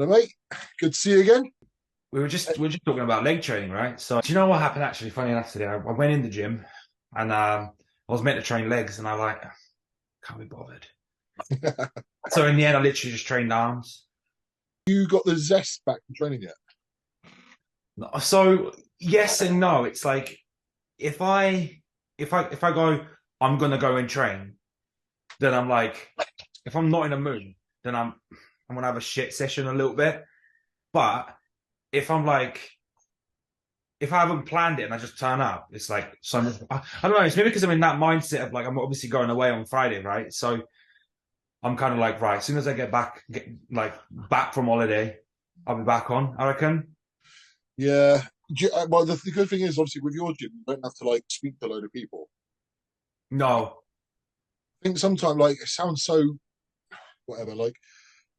Hello, mate. Good to see you again. We were just talking about leg training, right? So do you know what happened actually? Funny enough, today I went in the gym and I was meant to train legs, and I like can't be bothered. So in the end, I literally just trained arms. You got the zest back from training yet? So yes and no. It's like if I if I go, I'm gonna go and train, then I'm like, if I'm not in a mood, then I'm gonna have a shit session a little bit. But if I'm like if I haven't planned it and I just turn up, it's like so much. I don't know. It's maybe because I'm in that mindset of like I'm obviously going away on Friday, right? So I'm kind of like, right, as soon as I get back from holiday, I'll be back on. I reckon. Yeah. Well, the good thing is, obviously, with your gym, you don't have to like speak to a load of people. No. I think sometimes, like, it sounds so whatever. Like,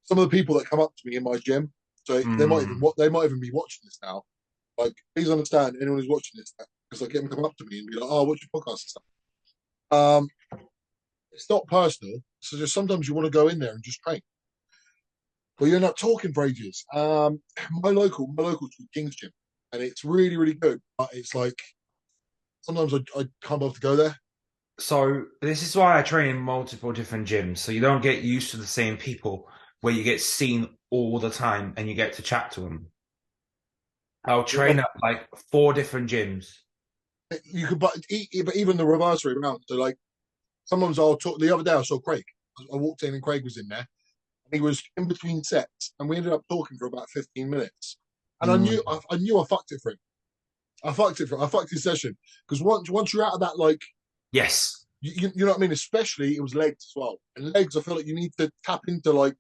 some of the people that come up to me in my gym, so Mm. they might even be watching this now. Like, please understand, anyone who's watching this, because I get them to come up to me and be like, "Oh, what's your podcast and stuff?" Um, it's not personal. So just sometimes you want to go in there and just train. Well, you end up talking for ages. My local's called King's Gym, and it's really, really good. But it's like sometimes I can't bother to go there. So this is why I train in multiple different gyms, so you don't get used to the same people where you get seen all the time and you get to chat to them. I'll Yeah, train at like four different gyms. you could, but even the reverse way around. So like sometimes I'll talk. The other day I saw Craig. I walked in and Craig was in there, and he was in between sets, and we ended up talking for about 15 minutes. And Mm. I knew I fucked it for him. I fucked his session because once you're out of that, like Yes. you know what I mean. Especially it was legs as well, and legs. I feel like you need to tap into like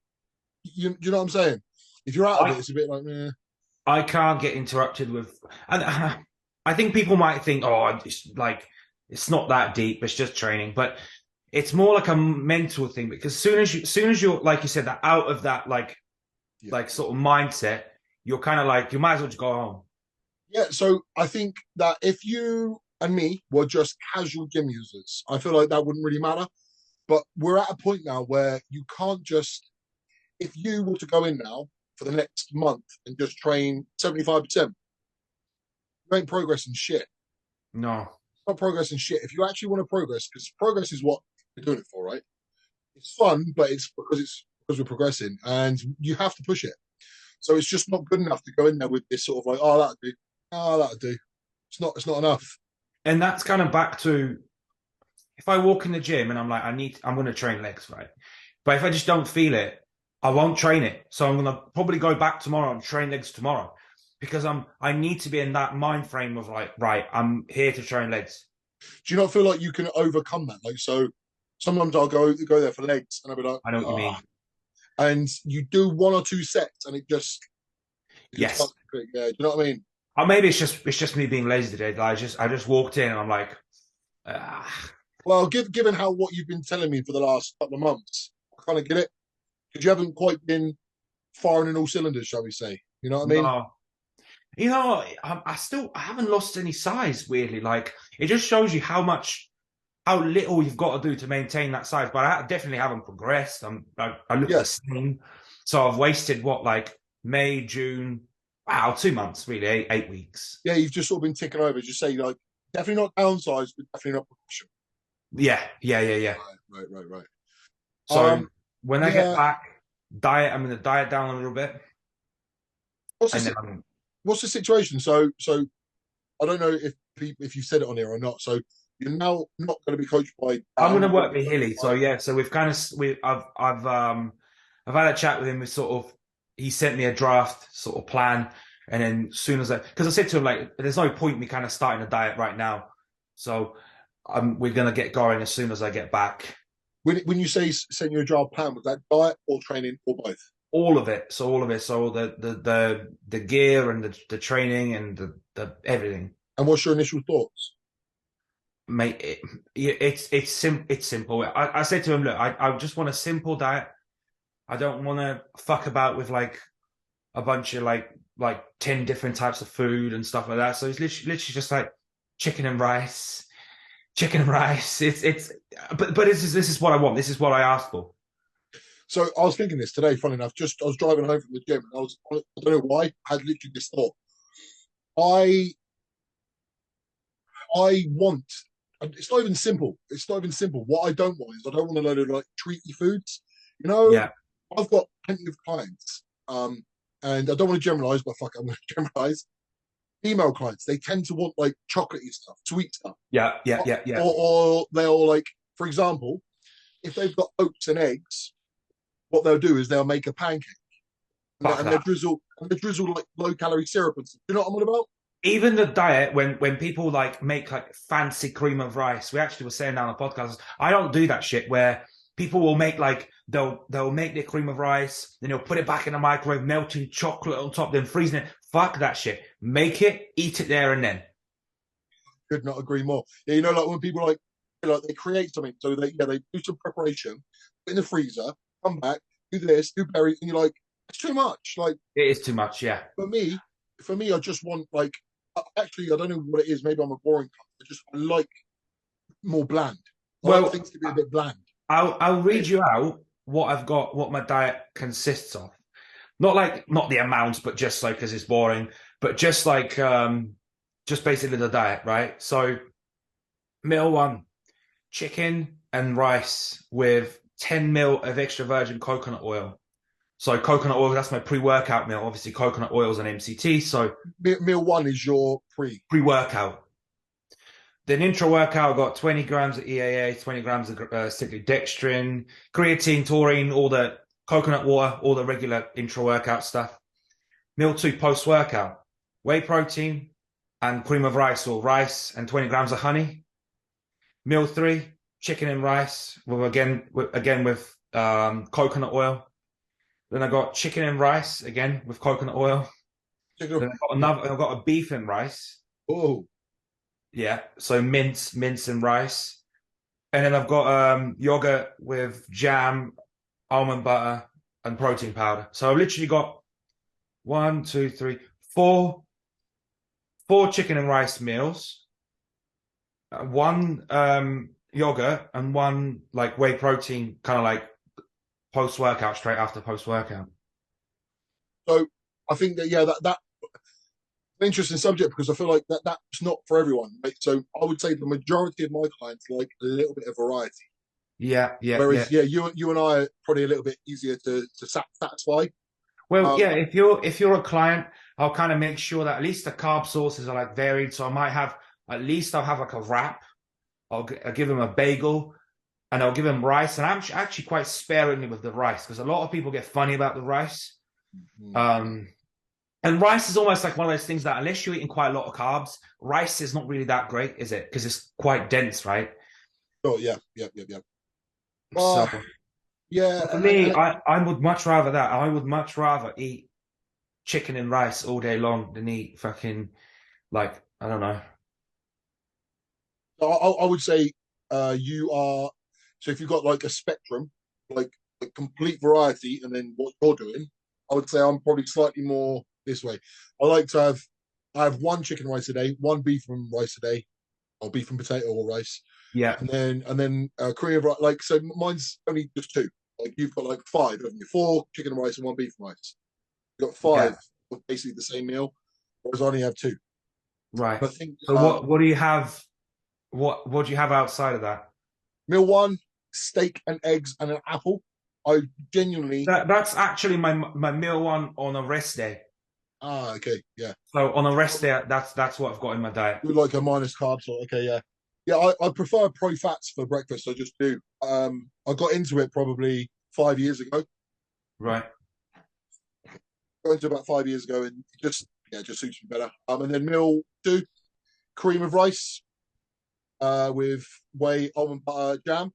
you know what I'm saying. If you're out of it, I it's a bit like, I can't get interrupted with, and I think people might think, oh, it's like it's not that deep. It's just training, but it's more like a mental thing because as soon as you're like you said that out of that yeah, like sort of mindset, you're kind of like you might as well just go home. yeah. So I think that if you and me were just casual gym users, I feel like that wouldn't really matter. But we're at a point now where you can't just, if you were to go in now for the next month and just train 75%, you ain't progressing shit. No, It's not progressing shit. If you actually want to progress, because progress is what you're doing it for, right? It's fun, but it's because we're progressing and you have to push it. So it's just not good enough to go in there with this sort of like, oh, that'll do. Oh, that'll do. It's not enough. and that's kind of back to if I walk in the gym and I'm like I'm going to train legs, right? But if I just don't feel it, I won't train it. So I'm gonna probably go back tomorrow and train legs tomorrow because I need to be in that mind frame of like, right, I'm here to train legs. Do you not feel like you can overcome that? Like, so sometimes I'll go there for legs and I'll be like, I know what you oh, mean. and you do one or two sets and it just Yes. starts to click. Yeah, do you know what I mean? Or maybe it's just me being lazy today. Like, I just walked in and I'm like, ah. Well, given how what you've been telling me for the last couple of months, I kind of get it because you haven't quite been firing in all cylinders, shall we say? You know what I mean? No. You know, I haven't lost any size, weirdly. Like it just shows you how little you've got to do to maintain that size. But I definitely haven't progressed. I look Yeah, the same. So I've wasted what, like May, June, wow, 2 months, really, 8 weeks. yeah. You've just sort of been ticking over. Just say like definitely not downsized, but definitely not progression. Yeah, yeah, yeah, yeah. Right. So when I get Yeah. back, I'm gonna diet down a little bit. What's And then the what's the situation? So I don't know if you said it on here or not. So you're now not going to be coached by I'm Dan. gonna You're going work to be with coached Hilly. So by yeah, so we've kind of we I've had a chat with him with sort of he sent me a draft sort of plan, and then as soon as because I said to him like there's no point me kind of starting a diet right now. So we're gonna get going as soon as I get back. when you say send you a job plan, was that diet or training or both? All of it. So all of it. So the gear and the training and the everything. And what's your initial thoughts? Mate, it's simple. I said to him, look, I just want a simple diet. I don't want to fuck about with like a bunch of like 10 different types of food and stuff like that. So it's literally just like chicken and rice, chicken and rice. It's but this is what I want. This is what I asked for. So I was thinking this today, funny enough. Just I was driving home from the gym, and I don't know why, I had literally this thought. I I want. It's not even simple. It's not even simple. What I don't want is I don't want a load of like treaty foods. You know, Yeah. I've got plenty of clients, and I don't want to generalize, but fuck, I'm going to generalize. Female clients, they tend to want like chocolatey stuff, sweet stuff, Yeah. Yeah. Yeah. Yeah. or they'll like, for example, if they've got oats and eggs, what they'll do is they'll make a pancake Fuck and they that. drizzle like low calorie syrup and stuff. Do you know what I'm on about? Even the diet, when people like make like fancy cream of rice, we actually were saying down on the podcast, I don't do that shit where people will make like they'll make their cream of rice, then they'll put it back in the microwave, melting chocolate on top, then freezing it. Fuck that shit. Make it, eat it there and then. Could not agree more. Yeah, you know, like when people like they create something, so they do some preparation, put in the freezer, come back, do this, do berries, and you're like, it's too much. Like It is too much, yeah. for me, I just want like actually I don't know what it is. Maybe I'm a boring cunt. I like more bland. I like Well, things to be a bit bland. I'll read you out what I've got, what my diet consists of. Not the amounts, but just like because it's boring, but just like just basically the diet, right? So meal one, chicken and rice with 10 mil of extra virgin coconut oil. So coconut oil, that's my pre-workout meal. Obviously, coconut oil is an MCT, so Meal one is your pre. pre-workout. Then intra-workout, I got 20 grams of EAA, 20 grams of cyclodextrin, creatine, taurine, all the coconut water, all the regular intra-workout stuff. Meal two, post-workout, whey protein and cream of rice or rice and 20 grams of honey. Meal three, chicken and rice, again with coconut oil. Then I got chicken and rice again with coconut oil. Then I've got a beef and rice. Oh, Yeah, so mince and rice. And then I've got yogurt with jam, almond butter, and protein powder. So I've literally got one, two, three, four chicken and rice meals, one yogurt, and one like whey protein, kind of like post workout, straight after post workout. so I think that that's an interesting subject because I feel like that's not for everyone. Right? So I would say the majority of my clients like a little bit of variety. Yeah, yeah, yeah. Whereas, yeah, you and I are probably a little bit easier to satisfy. Well, Um, yeah, if you're a client, I'll kind of make sure that at least the carb sources are like varied. So I might have at least I'll have like a wrap. I'll give them a bagel, and I'll give them rice. And I'm actually quite sparingly with the rice because a lot of people get funny about the rice. Um, and rice is almost like one of those things that unless you're eating quite a lot of carbs, rice is not really that great, is it? Because it's quite dense, right? oh yeah. So Yeah, for me, I would much rather that. I would much rather eat chicken and rice all day long than eat fucking like I don't know. I would say you are. So if you've got like a spectrum, like a complete variety, and then what you're doing, I would say I'm probably slightly more this way. I like to have I have one chicken rice a day, one beef and rice a day, or beef and potato or rice, Yeah, and then Korean like so mine's only just two. Like you've got like five, haven't you? Four chicken and rice and one beef and rice. You've got yeah, five of basically the same meal, whereas I only have two. right. I think So what do you have? What do you have outside of that? meal one, steak and eggs and an apple. I genuinely That's actually my meal one on a rest day. okay, yeah. So on a rest day, that's what I've got in my diet. Do like a minus carbs, so okay, yeah. Yeah, I prefer pro fats for breakfast. I just do. I got into it probably 5 years ago. Right. Got into it about 5 years ago, and it just suits me better. And then meal two, cream of rice, with whey, almond butter, jam.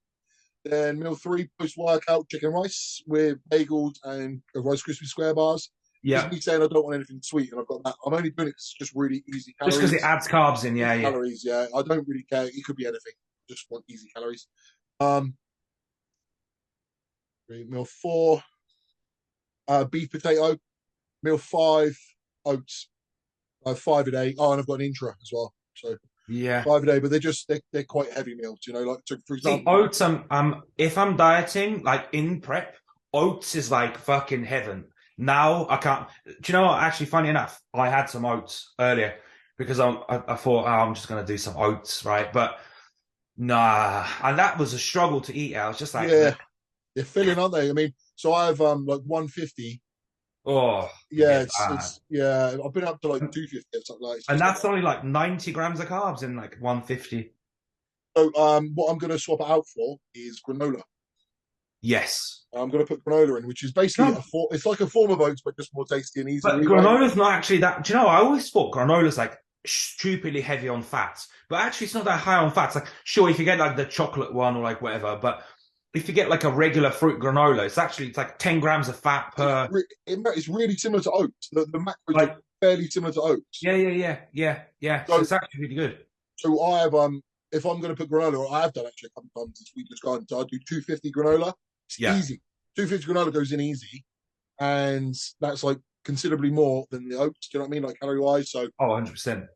Then meal three, post workout, chicken rice with bagels and Rice Krispie square bars. Just Yeah. me saying I don't want anything sweet, and I've got that. I'm only doing it 'cause it's just really easy Just because calories. it adds carbs in. Yeah, yeah. Calories, yeah. I don't really care. It could be anything. Just want easy calories. Um, meal four, beef potato. Meal five, oats. Five a day. Oh, and I've got an intra as well. So Yeah. five a day, but they're quite heavy meals. You know, like so for See, example, oats. If I'm dieting, like in prep, Oats is like fucking heaven. Now I can't. Do you know what? Actually, funny enough, I had some oats earlier because I thought, oh, I'm just gonna do some oats, right? But nah, and that was a struggle to eat. I was just like, Yeah, they're filling, aren't they? I mean, so I have like 150. oh, Yeah, yeah, it's yeah. I've been up to like 250 or something like. It's and just like that's only like 90 grams of carbs in like 150. so. What I'm going to swap it out for is granola. Yes. I'm going to put granola in, which is basically No, a it's like a form of oats, but just more tasty and easy to but eat, right? granola's not actually that. Do you know? I always thought granola's like stupidly heavy on fats, but actually it's not that high on fats. Like, sure, if you get like the chocolate one or like whatever, but if you get like a regular fruit granola, it's like 10 grams of fat per. It's really similar to oats. The macros are Like, fairly similar to oats. yeah. So So it's actually really good. so I have if I'm going to put granola, or I have done actually a couple of times this week just gone. So I do 250 granola. It's Yeah. easy. 250 granola goes in easy, and that's like considerably more than the oats. Do you know what I mean? Like calorie wise. So Oh, 100%.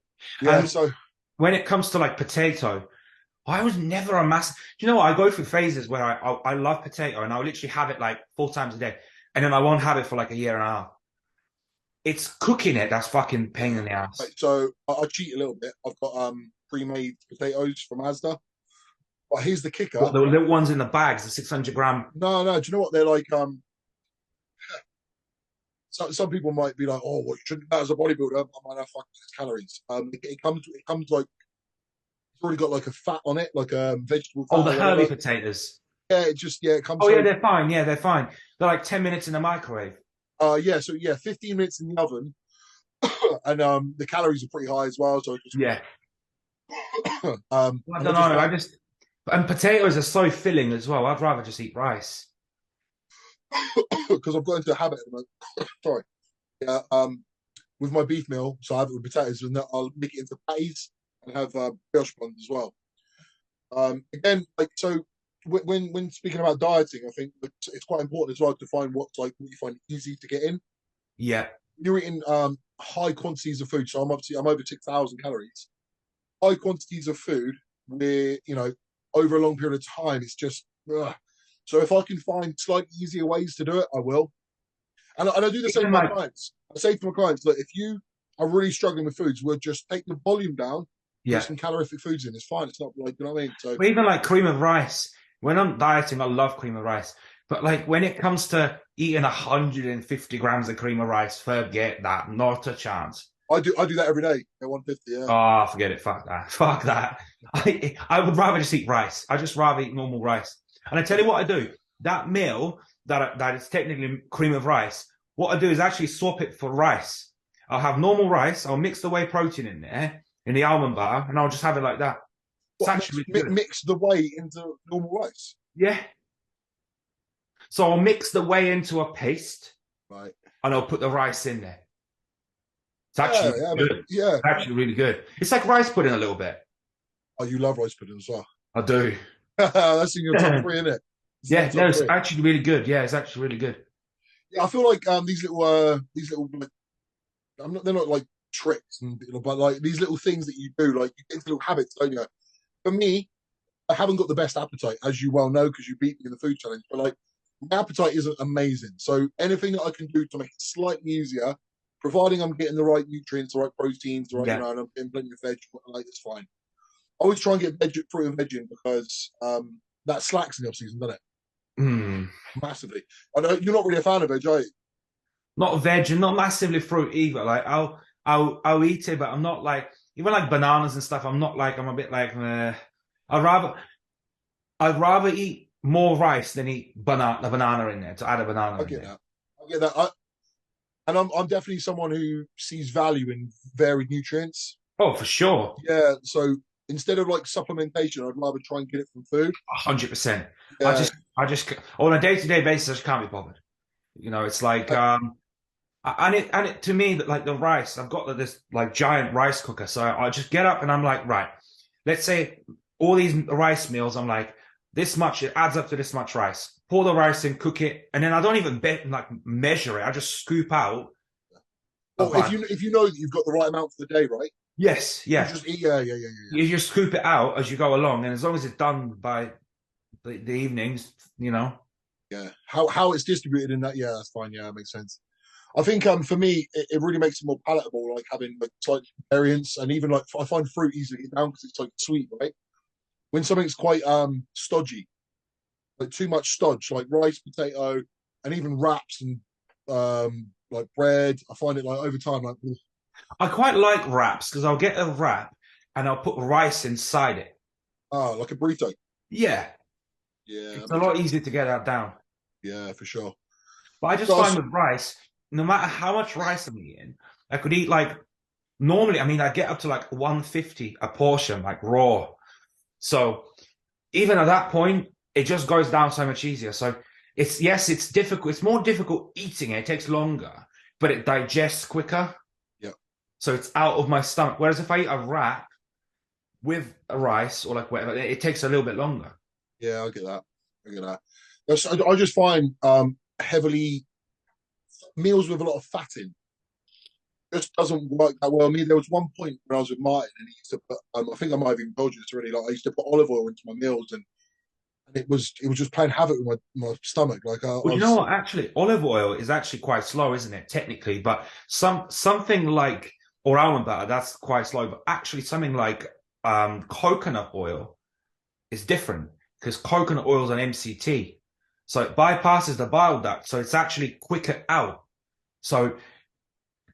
yeah. And So when it comes to like potato, I was never a massive. Do you know what? I go through phases where I love potato and I'll literally have it like 4 times a day, and then I won't have it for like a year and a half. It's cooking it that's fucking pain in the right, ass. so I cheat a little bit. I've got pre-made potatoes from Asda. But here's the kicker. What, the little ones in the bags, the 600 gram. No. Do you know what they're like? Some people might be like, "Oh, well, you shouldn't that as a bodybuilder? I might have fucking calories." It comes like it's already got like a fat on it, like vegetable Oh, fat the or herby whatever. potatoes. Yeah, it comes Oh yeah, so they're fine. Yeah, they're fine. They're like 10 minutes in the microwave. yeah, so yeah, 15 minutes in the oven, and the calories are pretty high as well. So just Yeah. I and I don't know. just I just and potatoes are so filling as well. I'd rather just eat rice. because I've got into a habit at the moment. Sorry, yeah, with my beef meal, so I have it with potatoes, and I'll make it into patties and have brioche buns as well. Again, like so, when speaking about dieting, I think it's quite important as well to find what's like what you find easy to get in. Yeah. You're eating high quantities of food, so I'm over 6,000 calories. High quantities of food, where over a long period of time, it's just. Ugh. So if I can find slightly easier ways to do it, I will. And I do the same Even with my like clients. I say to my clients that if you are really struggling with foods, we'll just take the volume down, put yeah. some calorific foods in. It's fine. It's not like, you know what I mean? So But even like cream of rice. When I'm dieting, I love cream of rice. But like when it comes to eating 150 grams of cream of rice, forget that. Not a chance. I do that every day at 150. Yeah. Oh, forget it. Fuck that. Fuck that. I would rather just eat rice. I just rather eat normal rice. And I tell you what I do. That meal that is technically cream of rice, what I do is actually swap it for rice. I'll have normal rice. I'll mix the whey protein in there in the almond butter, and I'll just have it like that. It's What mix actually really good. mix the whey into normal rice? Yeah. So I'll mix the whey into a paste Right. and I'll put the rice in there. It's Yeah. actually Yeah. good. Yeah. It's actually really good. It's like rice pudding a little bit. Oh, you love rice pudding as well. I do. That's in your top three, isn't it? It's in your Yeah, no, top it's three. actually really good. Yeah, it's actually really good. Yeah, I feel like these little like, they're not like tricks, but like these little things that you do, like you get into little habits, don't you? For me, I haven't got the best appetite, as you well know, because you beat me in the food challenge. But like, my appetite isn't amazing. So anything that I can do to make it slightly easier, providing I'm getting the right nutrients, the right proteins, the right, Yeah. and I'm getting plenty of veg, like it's fine. I always try and get fruit and veg in because that slacks in the off season, doesn't it? Mm. Massively. I know you're not really a fan of veg, are you? Not veg and not massively fruit either. Like I'll eat it, but I'm not like even like bananas and stuff. I'm a bit like I'd rather I'd rather eat more rice than eat banana in there to add a banana I in get there. that. I get that. And I'm definitely someone who sees value in varied nutrients. Oh, for sure. Yeah. So instead of like supplementation, I'd rather try and get it from food. 100%. Yeah. I just on a day-to-day basis, I just can't be bothered. It's like and it to me that like the rice, I've got this like giant rice cooker. So I just get up and I'm like, right, let's say all these rice meals, I'm like, this much, it adds up to this much rice. Pour the rice in, cook it, and then I don't even like measure it. I just scoop out a Well, bunch. if you know that you've got the right amount for the day, right? Yes, You yeah. just eat. Yeah. You just scoop it out as you go along, and as long as it's done by the evenings, Yeah. How it's distributed in that, yeah, that's fine. Yeah, that makes sense. I think for me it really makes it more palatable, like having like slight variants, and even like I find fruit easy to get down because it's like sweet, right? When something's quite stodgy, like too much stodge, like rice, potato, and even wraps and like bread, I find it like over time like ugh, I quite like wraps because I'll get a wrap and I'll put rice inside it. like a burrito. Yeah, Yeah, that it's a makes lot sense. easier to get that down. Yeah, for sure. But I just So find with rice, no matter how much rice I'm eating, I could eat like normally, I mean, I get up to like 150 a portion, like raw. So even at that point, it just goes down so much easier. So it's yes, it's difficult. It's more difficult eating it. It takes longer, but it digests quicker. yeah, So it's out of my stomach. Whereas if I eat a wrap with a rice or like whatever, it takes a little bit longer. yeah, I get that. I get that. I just find heavily meals with a lot of fat in just doesn't work that well. I mean, there was one point when I was with Martin, and he used to put. I think I might have even told you this already. Like I used to put olive oil into my meals, and it was just playing havoc with my stomach. Like I Well, you know was, what? Actually, olive oil is actually quite slow, isn't it? Technically, but something like or almond butter that's quite slow. But actually, something like coconut oil is different because coconut oil is an MCT, so it bypasses the bile duct, so it's actually quicker out. So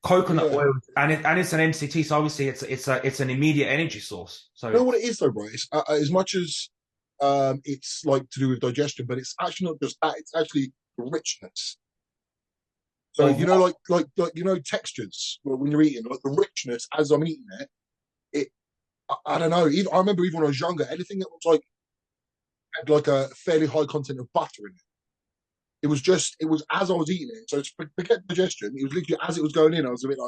coconut yeah. oil and it's an MCT, so obviously it's an immediate energy source. You So know what it is though, bro? It's, as much as it's like to do with digestion, but it's actually not just that. It's actually the richness. So of you know, what? like you know, textures when you're eating, like the richness as I'm eating it. It I don't know. Even I remember even when I was younger, anything that was like had like a fairly high content of butter in it. It was as I was eating it. So forget digestion. It was literally as it was going in. I was a bit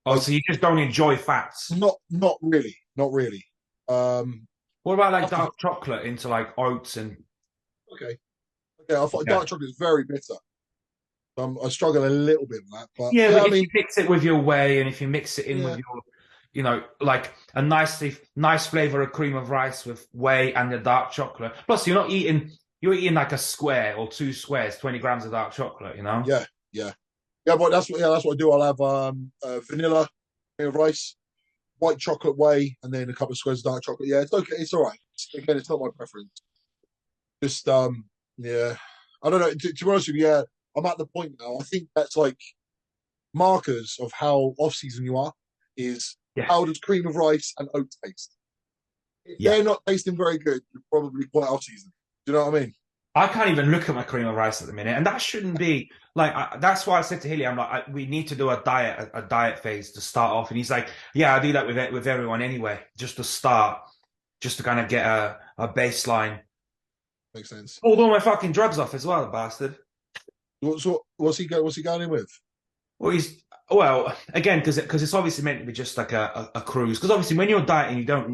Oh, like so you just don't enjoy fats. not really, not really. Um, What about like after dark chocolate into like oats and okay, okay. I thought yeah. dark chocolate is very bitter. I struggle a little bit with that, but Yeah, yeah, but I if you mean, mix it with your whey and if you mix it in with yeah, your, like a nice flavor of cream of rice with whey and the dark chocolate. Plus, you're eating like a square or two squares, 20 grams of dark chocolate, you know? yeah, yeah, yeah. But that's what I do. I'll have vanilla rice, white chocolate whey, and then a couple of squares of dark chocolate. Yeah, it's okay. It's all right. Again, it's not my preference. Just yeah. I don't know. To be honest with you, yeah, I'm at the point now. I think that's like markers of how off season you are. Is Yeah. how does cream of rice and oats taste? If Yeah. they're not tasting very good, you're probably quite off season. Do you know what I mean? I can't even look at my cream of rice at the minute. And that shouldn't be like, that's why I said to Hilly, I'm like, we need to do a diet phase to start off. And he's like, yeah, I do that with everyone anyway, just to start, just to kind of get a baseline. Makes sense. Pulled all my fucking drugs off as well, the bastard. What's he going in with? Well, again because it's obviously meant to be just like a cruise. Because obviously when you're dieting, you don't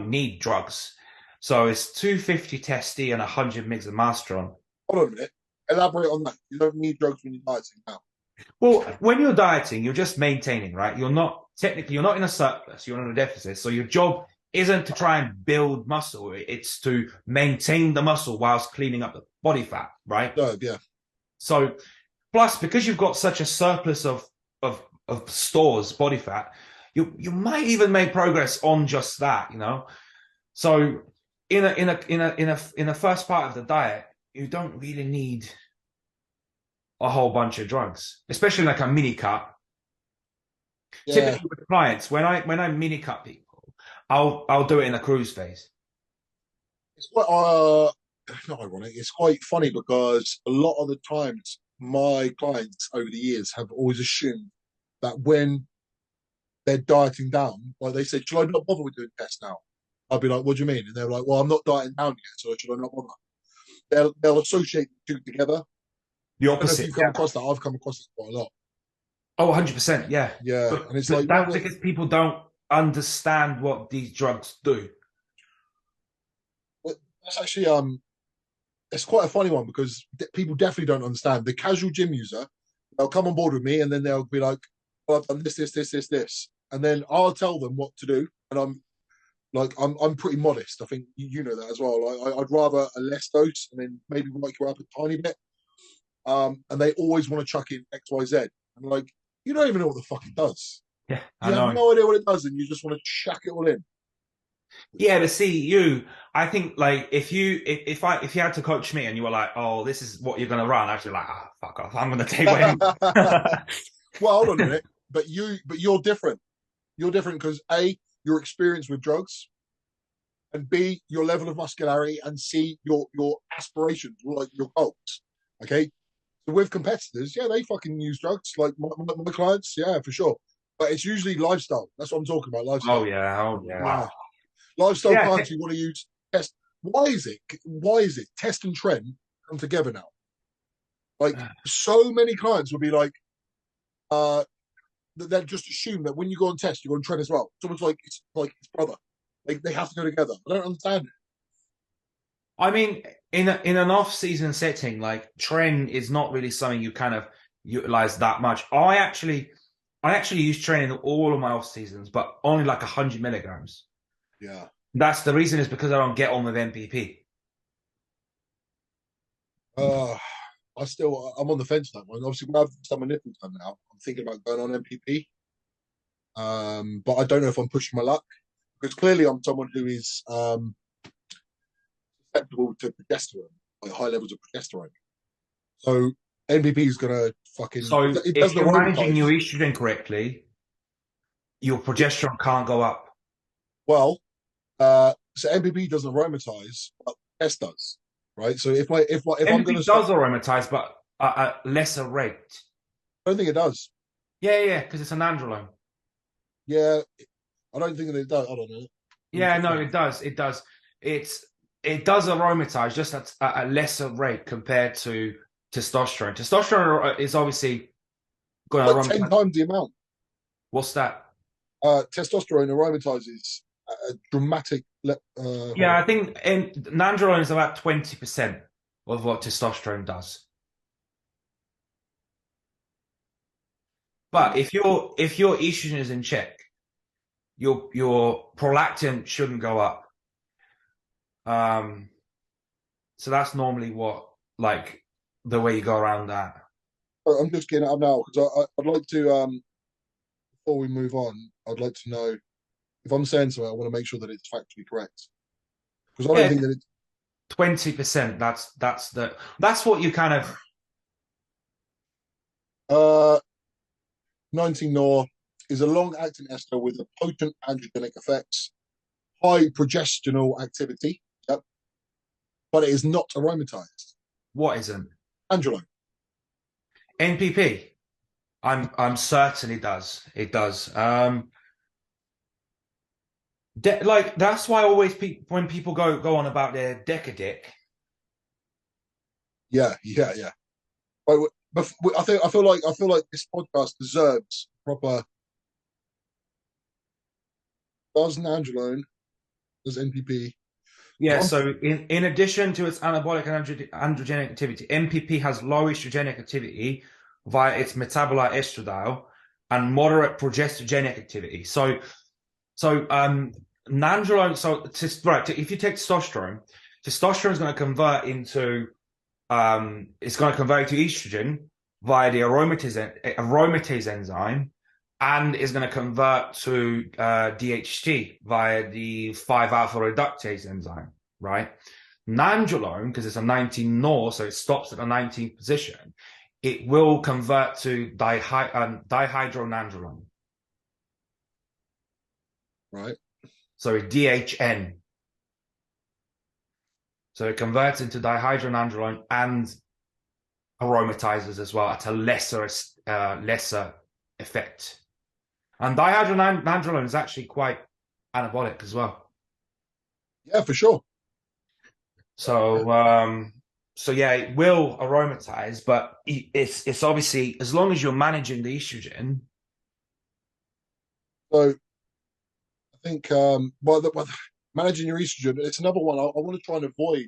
need drugs. So it's 250 testy and 100 mgs of Masteron. Hold on a minute. Elaborate on that. You don't need drugs when you're dieting now. Well, when you're dieting, you're just maintaining, right? You're not in a surplus. You're in a deficit. So your job isn't to try and build muscle. It's to maintain the muscle whilst cleaning up the body fat, right? No, yeah, So plus, because you've got such a surplus of stores body fat, you might even make progress on just that, you know. So in a first part of the diet, you don't really need a whole bunch of drugs, especially like a mini cut. yeah. Typically with clients, when I mini cut people, I'll do it in a cruise phase. It's quite not ironic. It's quite funny because a lot of the times my clients over the years have always assumed that when they're dieting down, like they said, should I not bother with doing tests now? I'll be like, what do you mean? And they're like, well, I'm not dieting down yet, so should I not bother? They'll associate the two together. The I don't know if opposite, you've come yeah. across that. I've come across it quite a lot. Oh, 100%, yeah. Yeah, But, and it's but like, well, that's because people don't understand what these drugs do. that's actually it's quite a funny one because people definitely don't understand. The casual gym user, they'll come on board with me and then they'll be like, well, I've done this, and then I'll tell them what to do, and Like I'm pretty modest. I think you know that as well. Like I'd rather a less dose and then maybe wake you up a tiny bit. And they always want to chuck in X, Y, Z. And like, you don't even know what the fuck it does. Yeah, I You have know. no idea what it does, and you just want to chuck it all in. Yeah, but see, you, I think like if you had to coach me and you were like, oh, this is what you're gonna run, I'd be like, ah, fuck off, I'm gonna take weight. Well, hold on a minute. But you're different. You're different because A, your experience with drugs, and B, your level of muscularity, and C, your aspirations, like your goals. Okay. So with competitors, yeah, they fucking use drugs. Like my clients, yeah, for sure. But it's usually lifestyle. That's what I'm talking about. Oh Lifestyle. yeah, oh yeah. Yeah. Lifestyle Yeah, clients, you want to use test. Why is it? Why is it? Test and trend come together now. Like so many clients will be uh, they'll just assume that when you go on test, you go on trend as well. It's almost like it's brother. They have to go together. I don't understand it. I mean, in an off-season setting, like training is not really something you kind of utilize that much. I actually use training all of my off seasons, but only like 100 milligrams. Yeah. That's the reason is because I don't get on with MPP. Uh, I'm on the fence on that one. Obviously, when I've done my nipple time now, I'm thinking about going on MPP. But I don't know if I'm pushing my luck because clearly I'm someone who is susceptible to progesterone, like high levels of progesterone. So MPP is gonna fucking So it if doesn't you're managing your aromatize. estrogen correctly, your progesterone can't go up. Well, so MPP doesn't aromatize, but S does, right? So if I'm gonna MPP start, does aromatize, but at a lesser rate. I don't think it does. Yeah, yeah, because it's an androlone. Yeah, I don't think that it does. I don't know. Let me Yeah, check no, that. it does. It does. It's it does aromatize just at a lesser rate compared to testosterone. Testosterone is obviously going to Like 10 aromatize. times the amount. What's that? Testosterone aromatizes a dramatic. Yeah, I think nandrolone is about 20% of what testosterone does. But if your estrogen is in check, your prolactin shouldn't go up. Um, so that's normally what like the way you go around that. I'm just getting it up now because I'd like to. Before we move on, I'd like to know if I'm saying something. I want to make sure that it's factually correct because I don't Yeah, think that it's 20%. That's what you kind of. uh 19 nor is a long-acting ester with a potent androgenic effects, high progesterol activity. Yep, but it is not aromatized. What isn't? Androlone. NPP. I'm certain it does. It does. Like that's why always when people go on about their Decadic. Yeah, yeah, yeah. But I feel like this podcast deserves proper. Does Nandrolone, does NPP? Yeah, I'm, so in addition to its anabolic and androgenic activity, MPP has low estrogenic activity via its metabolite estradiol and moderate progesterogenic activity. So nandrolone, if you take testosterone is going to convert into it's going to convert to estrogen via the aromatase enzyme, and is going to convert to DHT via the 5-alpha reductase enzyme, right? Nandrolone, because it's a 19 nor, so it stops at the 19th position, it will convert to dihydronandrolone. right. So DHN. So it converts into dihydronandrolone and aromatizes as well at a lesser effect. And dihydronandrolone is actually quite anabolic as well. Yeah, for sure. So yeah, it will aromatize, but it's obviously as long as you're managing the estrogen. So I think managing your estrogen. It's another one. I want to try and avoid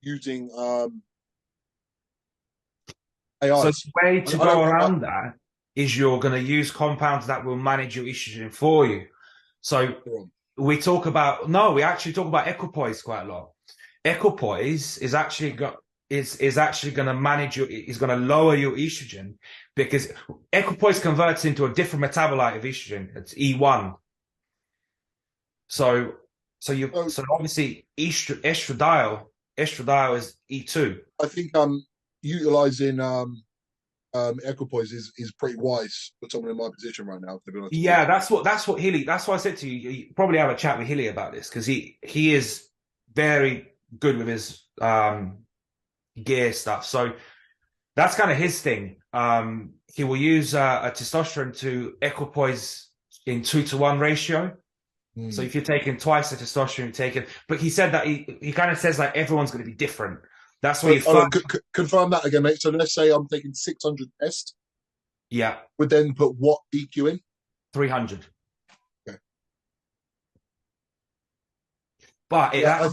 using So AIs. the way to I go don't. around that is you're going to use compounds that will manage your estrogen for you. So we actually talk about equipoise quite a lot. Equipoise is actually going to manage is going to lower your estrogen, because equipoise converts into a different metabolite of estrogen. It's E1. So So so obviously estradiol is E2. I think utilizing equipoise is pretty wise for someone in my position right now, to be honest with you. Yeah, that's what Hilly. That's why I said to you, you probably have a chat with Hilly about this, because he is very good with his gear stuff. So that's kind of his thing. He will use a testosterone to equipoise in 2-to-1 ratio. So Mm. if you're taking twice the testosterone you're taking, but he said that he kind of says like everyone's going to be different. That's why So you first, confirm that again, mate. So let's say I'm taking 600 test, yeah, would then put what EQ in? 300. Okay. But Yeah,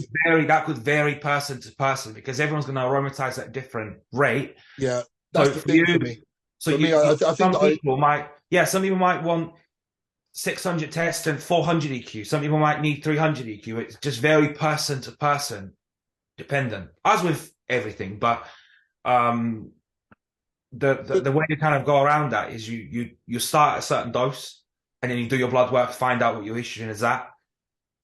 that could vary person to person, because everyone's going to aromatize at a different rate. yeah, that's So the for thing you, for me. so For me, I think some that people might, yeah, some people might want 600 test and 400 EQ. Some people might need 300 EQ. It's just very person to person dependent, as with everything. But um, but the way you kind of go around that is you start at a certain dose, and then you do your blood work, find out what your estrogen is at.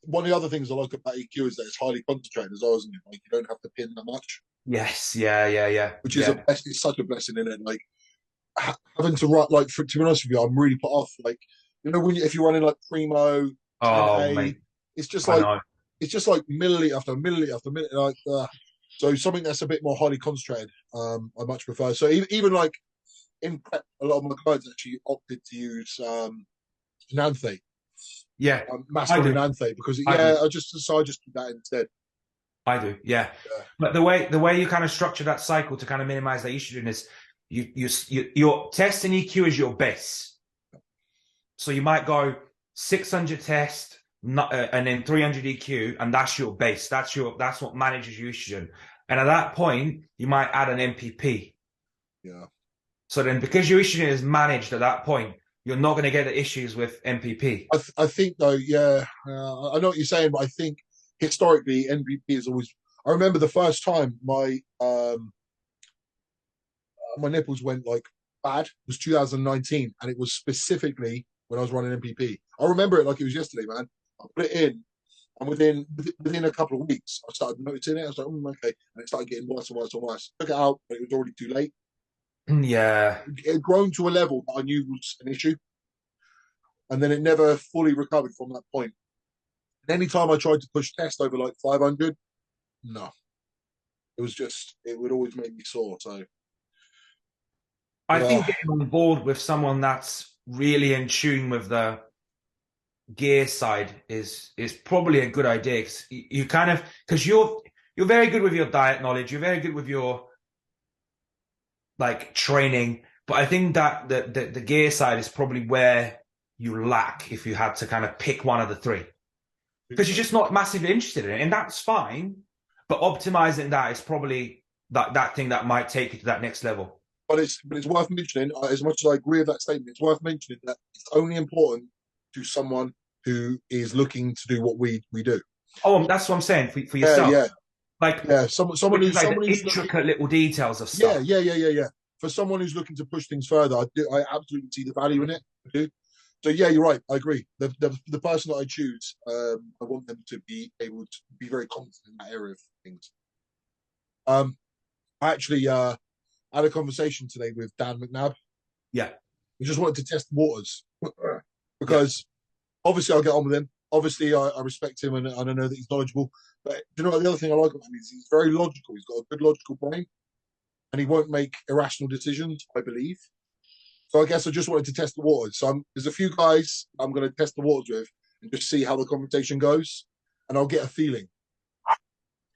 one of the other things I like about EQ is that it's highly concentrated as well, isn't it? Like you don't have to pin that much, Yes, yeah, which is yeah. it's such a blessing in it. Like having to write, like to be honest with you, I'm really put off. Like when if you're running like Primo Oh, 10A, mate, it's just I like know. milliliter after milliliter after milliliter. Like so something that's a bit more highly concentrated, I much prefer. So even like in prep, a lot of my clients actually opted to use Nanthe, Yeah, I masculine do. Nanthe, because I do. I just keep that instead. I do. Yeah. Yeah. But the way you kind of structure that cycle to kind of minimize the estrogen is your test and EQ is your base. So you might go 600 test, and then 300 EQ, and that's your base. That's what manages your estrogen. And at that point, you might add an MPP. Yeah. So then, because your estrogen is managed at that point, you're not going to get the issues with MPP. I think though, yeah, I know what you're saying, but I think historically NPP is always. I remember the first time my nipples went like bad was 2019, and it was specifically when I was running MPP. I remember it like it was yesterday, man. I put it in, and within a couple of weeks, I started noticing it. I was like, okay, and it started getting worse and worse and worse. Took it out, but it was already too late. Yeah. It had grown to a level that I knew was an issue, and then it never fully recovered from that point. And anytime I tried to push test over like 500, no, it would always make me sore. So I yeah, think getting on board with someone that's really in tune with the gear side is probably a good idea, because you kind of, because you're very good with your diet knowledge, you're very good with your like training, but I think that the gear side is probably where you lack, if you had to kind of pick one of the three, because you're just not massively interested in it, and that's fine. But optimizing that is probably that thing that might take you to that next level. but it's worth mentioning. As much as I agree with that statement, it's worth mentioning that it's only important to someone who is looking to do what we do. Oh, that's what I'm saying for Yeah, yourself. yeah, Like, yeah. which is like Someone the who's looking. intricate little details of Yeah, stuff. yeah. For someone who's looking to push things further, I absolutely see the value in it. I do. So yeah, you're right. I agree. The person that I choose, I want them to be able to be very confident in that area of things. Um, I actually had a conversation today with Dan McNabb. Yeah, We just wanted to test the waters yeah. because obviously I'll get on with him. Obviously, I respect him and I know that he's knowledgeable. But you know what? The other thing I like about him is he's very logical. He's got a good logical brain, and he won't make irrational decisions. I believe. So I guess I just wanted to test the waters. So there's a few guys I'm going to test the waters with and just see how the conversation goes, and I'll get a feeling.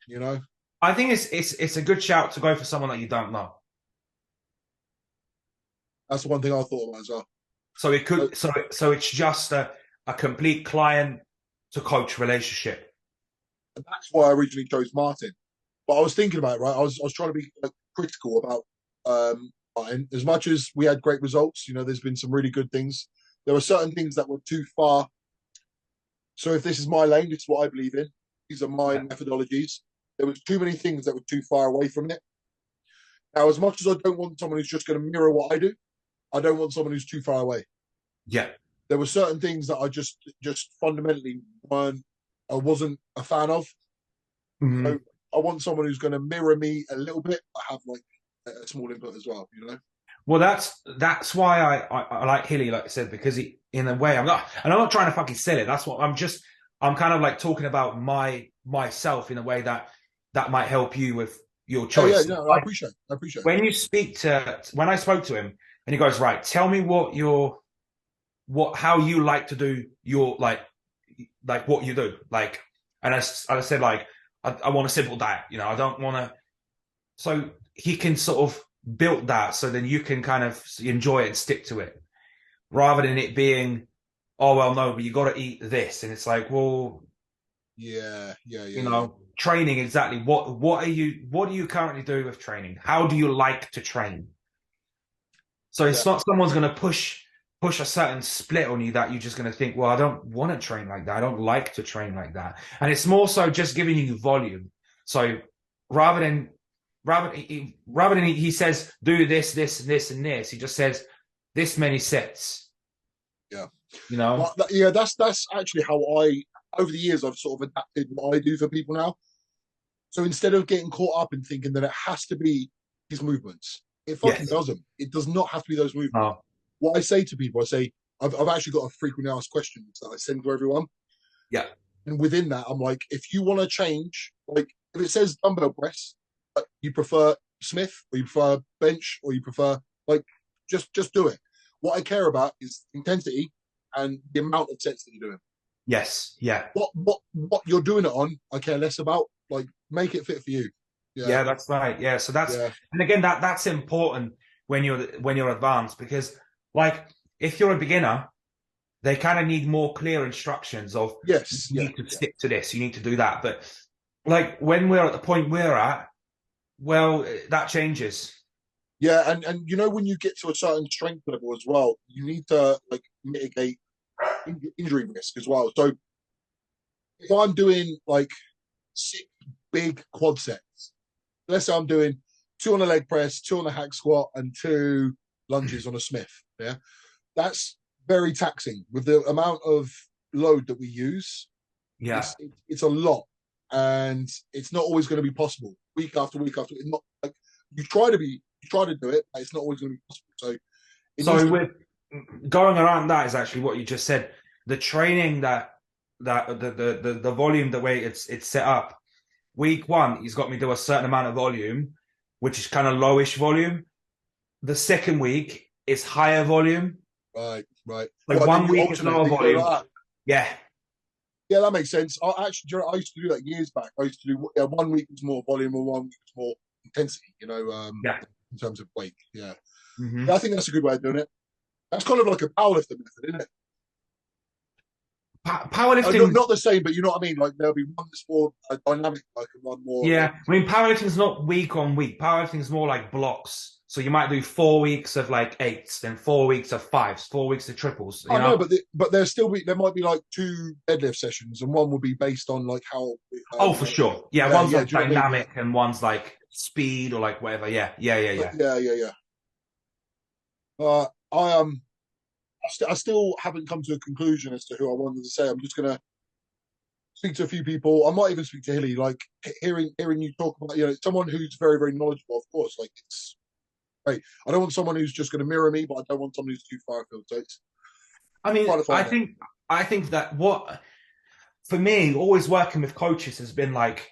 You know, I think it's a good shout to go for someone that you don't know. that's the one thing I thought about as well. So it So could so it's just a complete client to coach relationship. that's why I originally chose Martin. But I was thinking about it, right? I was trying to be critical about Martin. As much as we had great results, there's been some really good things. There were certain things that were too far So if this is my lane, this is what I believe in. These are my Yeah. methodologies. There was too many things that were too far away from it. Now, as much as I don't want someone who's just going to mirror what I do, I don't want someone who's too far away. Yeah. There were certain things that I just fundamentally weren't, I wasn't a fan of. Mhm. So I want someone who's going to mirror me a little bit, but have like a small input as well. You know? Well, that's why I like Hilly, like I said, because he, in a way, I'm not trying to fucking sell it. That's what I'm kind of like talking about myself in a way that might help you with your Yeah, yeah, choice. no, I Like appreciate it. I appreciate it. when I spoke to him and he goes, right, tell me how you like to do your like what you do. Like, and I said, like, I want a simple diet, I don't want to, so he can sort of build that so then you can kind of enjoy it and stick to it rather than it being, oh, well, no, but you got to eat this. And it's like, well, Yeah, yeah, yeah, yeah. training, exactly. What do you currently do with training? How do you like to train? So Yeah, it's not someone's going to push a certain split on you that you're just going to think, well, I don't want to train like that. I don't like to train like that. And it's more so just giving you volume. So rather than he says do this, this, this, and this, he just says this many sets. yeah. You know? But yeah, that's actually how I over the years I've sort of adapted what I do for people now. So instead of getting caught up in thinking that it has to be these movements, it fucking Yes. doesn't. It does not have to be those movements. Oh, What I say to people, I say, I've actually got a frequently asked questions that I send to everyone. yeah. And within that, I'm like, if you want to change, like if it says dumbbell press, you prefer Smith or you prefer bench or you prefer like just do it. What I care about is intensity and the amount of sets that you're doing. Yes. Yeah. What you're doing it on, I care less about. Like make it fit for you. Yeah, Yeah, that's right. Yeah. So yeah, and again, that's important when you're advanced because like if you're a beginner, they kind of need more clear instructions of you yes, yeah, need to yeah. stick to this, you need to do that. But like when we're at the point we're at, well, that changes. Yeah, and you know when you get to a certain strength level as well, you need to like mitigate injury risk as well. So if I'm doing like 6 big quad sets, let's say I'm doing 2 on a leg press, 2 on a hack squat, and 2 lunges on a Smith. Yeah, that's very taxing with the amount of load that we use. Yeah. It's a lot, and it's not always going to be possible week after week after. It's not like you try to do it, but it's not always going to be possible. So it needs So to. with going around that is actually what you just said. The training that the volume, the way it's set up. Week one, he's got me do a certain amount of volume, which is kind of lowish volume. The second week is higher volume. Right, right. Like Well, then one you week is alternate. lower Then you go volume. like that. Yeah. Yeah, that makes sense. I actually, I used to do that years back. I used to do 1 week was more volume and 1 week was more intensity. Yeah. In terms of weight. Yeah, Mm-hmm. yeah. I think that's a good way of doing it. That's kind of like a powerlifter method, isn't it? Powerlifting. Not the same, but you know what I mean. Like there'll be one that's more dynamic, like and one more. Yeah, I mean, powerlifting's not week on week. Powerlifting's more like blocks. So you might do 4 weeks of like eights, then 4 weeks of fives, 4 weeks of triples. I know, but there might be like 2 deadlift sessions, and one will be based on like how. Oh, for sure. Yeah, Yeah, one's yeah. like Do you know what I mean? Yeah, dynamic and one's like speed or like whatever. Yeah, yeah, yeah, yeah. yeah, yeah, yeah. I still haven't come to a conclusion as to who I wanted to say. I'm just gonna speak to a few people. I might even speak to Hilly. Like hearing you talk about, someone who's very, very knowledgeable. Of course, like it's great. I don't want someone who's just going to mirror me, but I don't want someone who's too far afield. So it's I mean, trying to find it. I think that what for me, always working with coaches has been like,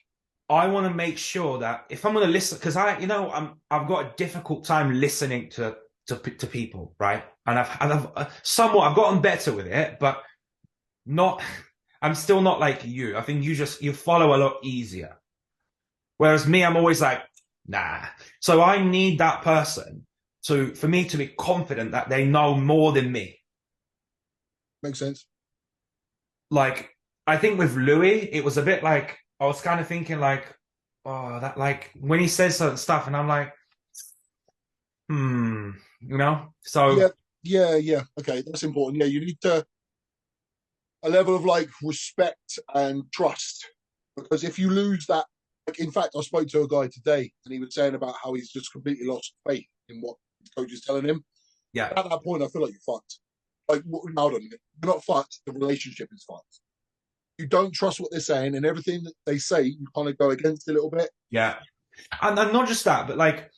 I want to make sure that if I'm going to listen, because I've got a difficult time listening to people, right? And I've somewhat I've gotten better with it, but not. I'm still not like you. I think you follow a lot easier. Whereas me, I'm always like, nah. So I need that person for me to be confident that they know more than me. Makes sense. Like, I think with Louis, it was a bit like, I was kind of thinking like, oh, that like when he says certain stuff and I'm like, So Yeah, yeah, yeah. Okay, that's important. Yeah, you need to. a level of like respect and trust. Because if you lose that, like in fact, I spoke to a guy today and he was saying about how he's just completely lost faith in what his coach is telling him. Yeah. At that point, I feel like you're fucked. Like, hold on, you're not fucked. The relationship is fucked. You don't trust what they're saying, and everything that they say, you kind of go against a little bit. Yeah. And not just that, but like,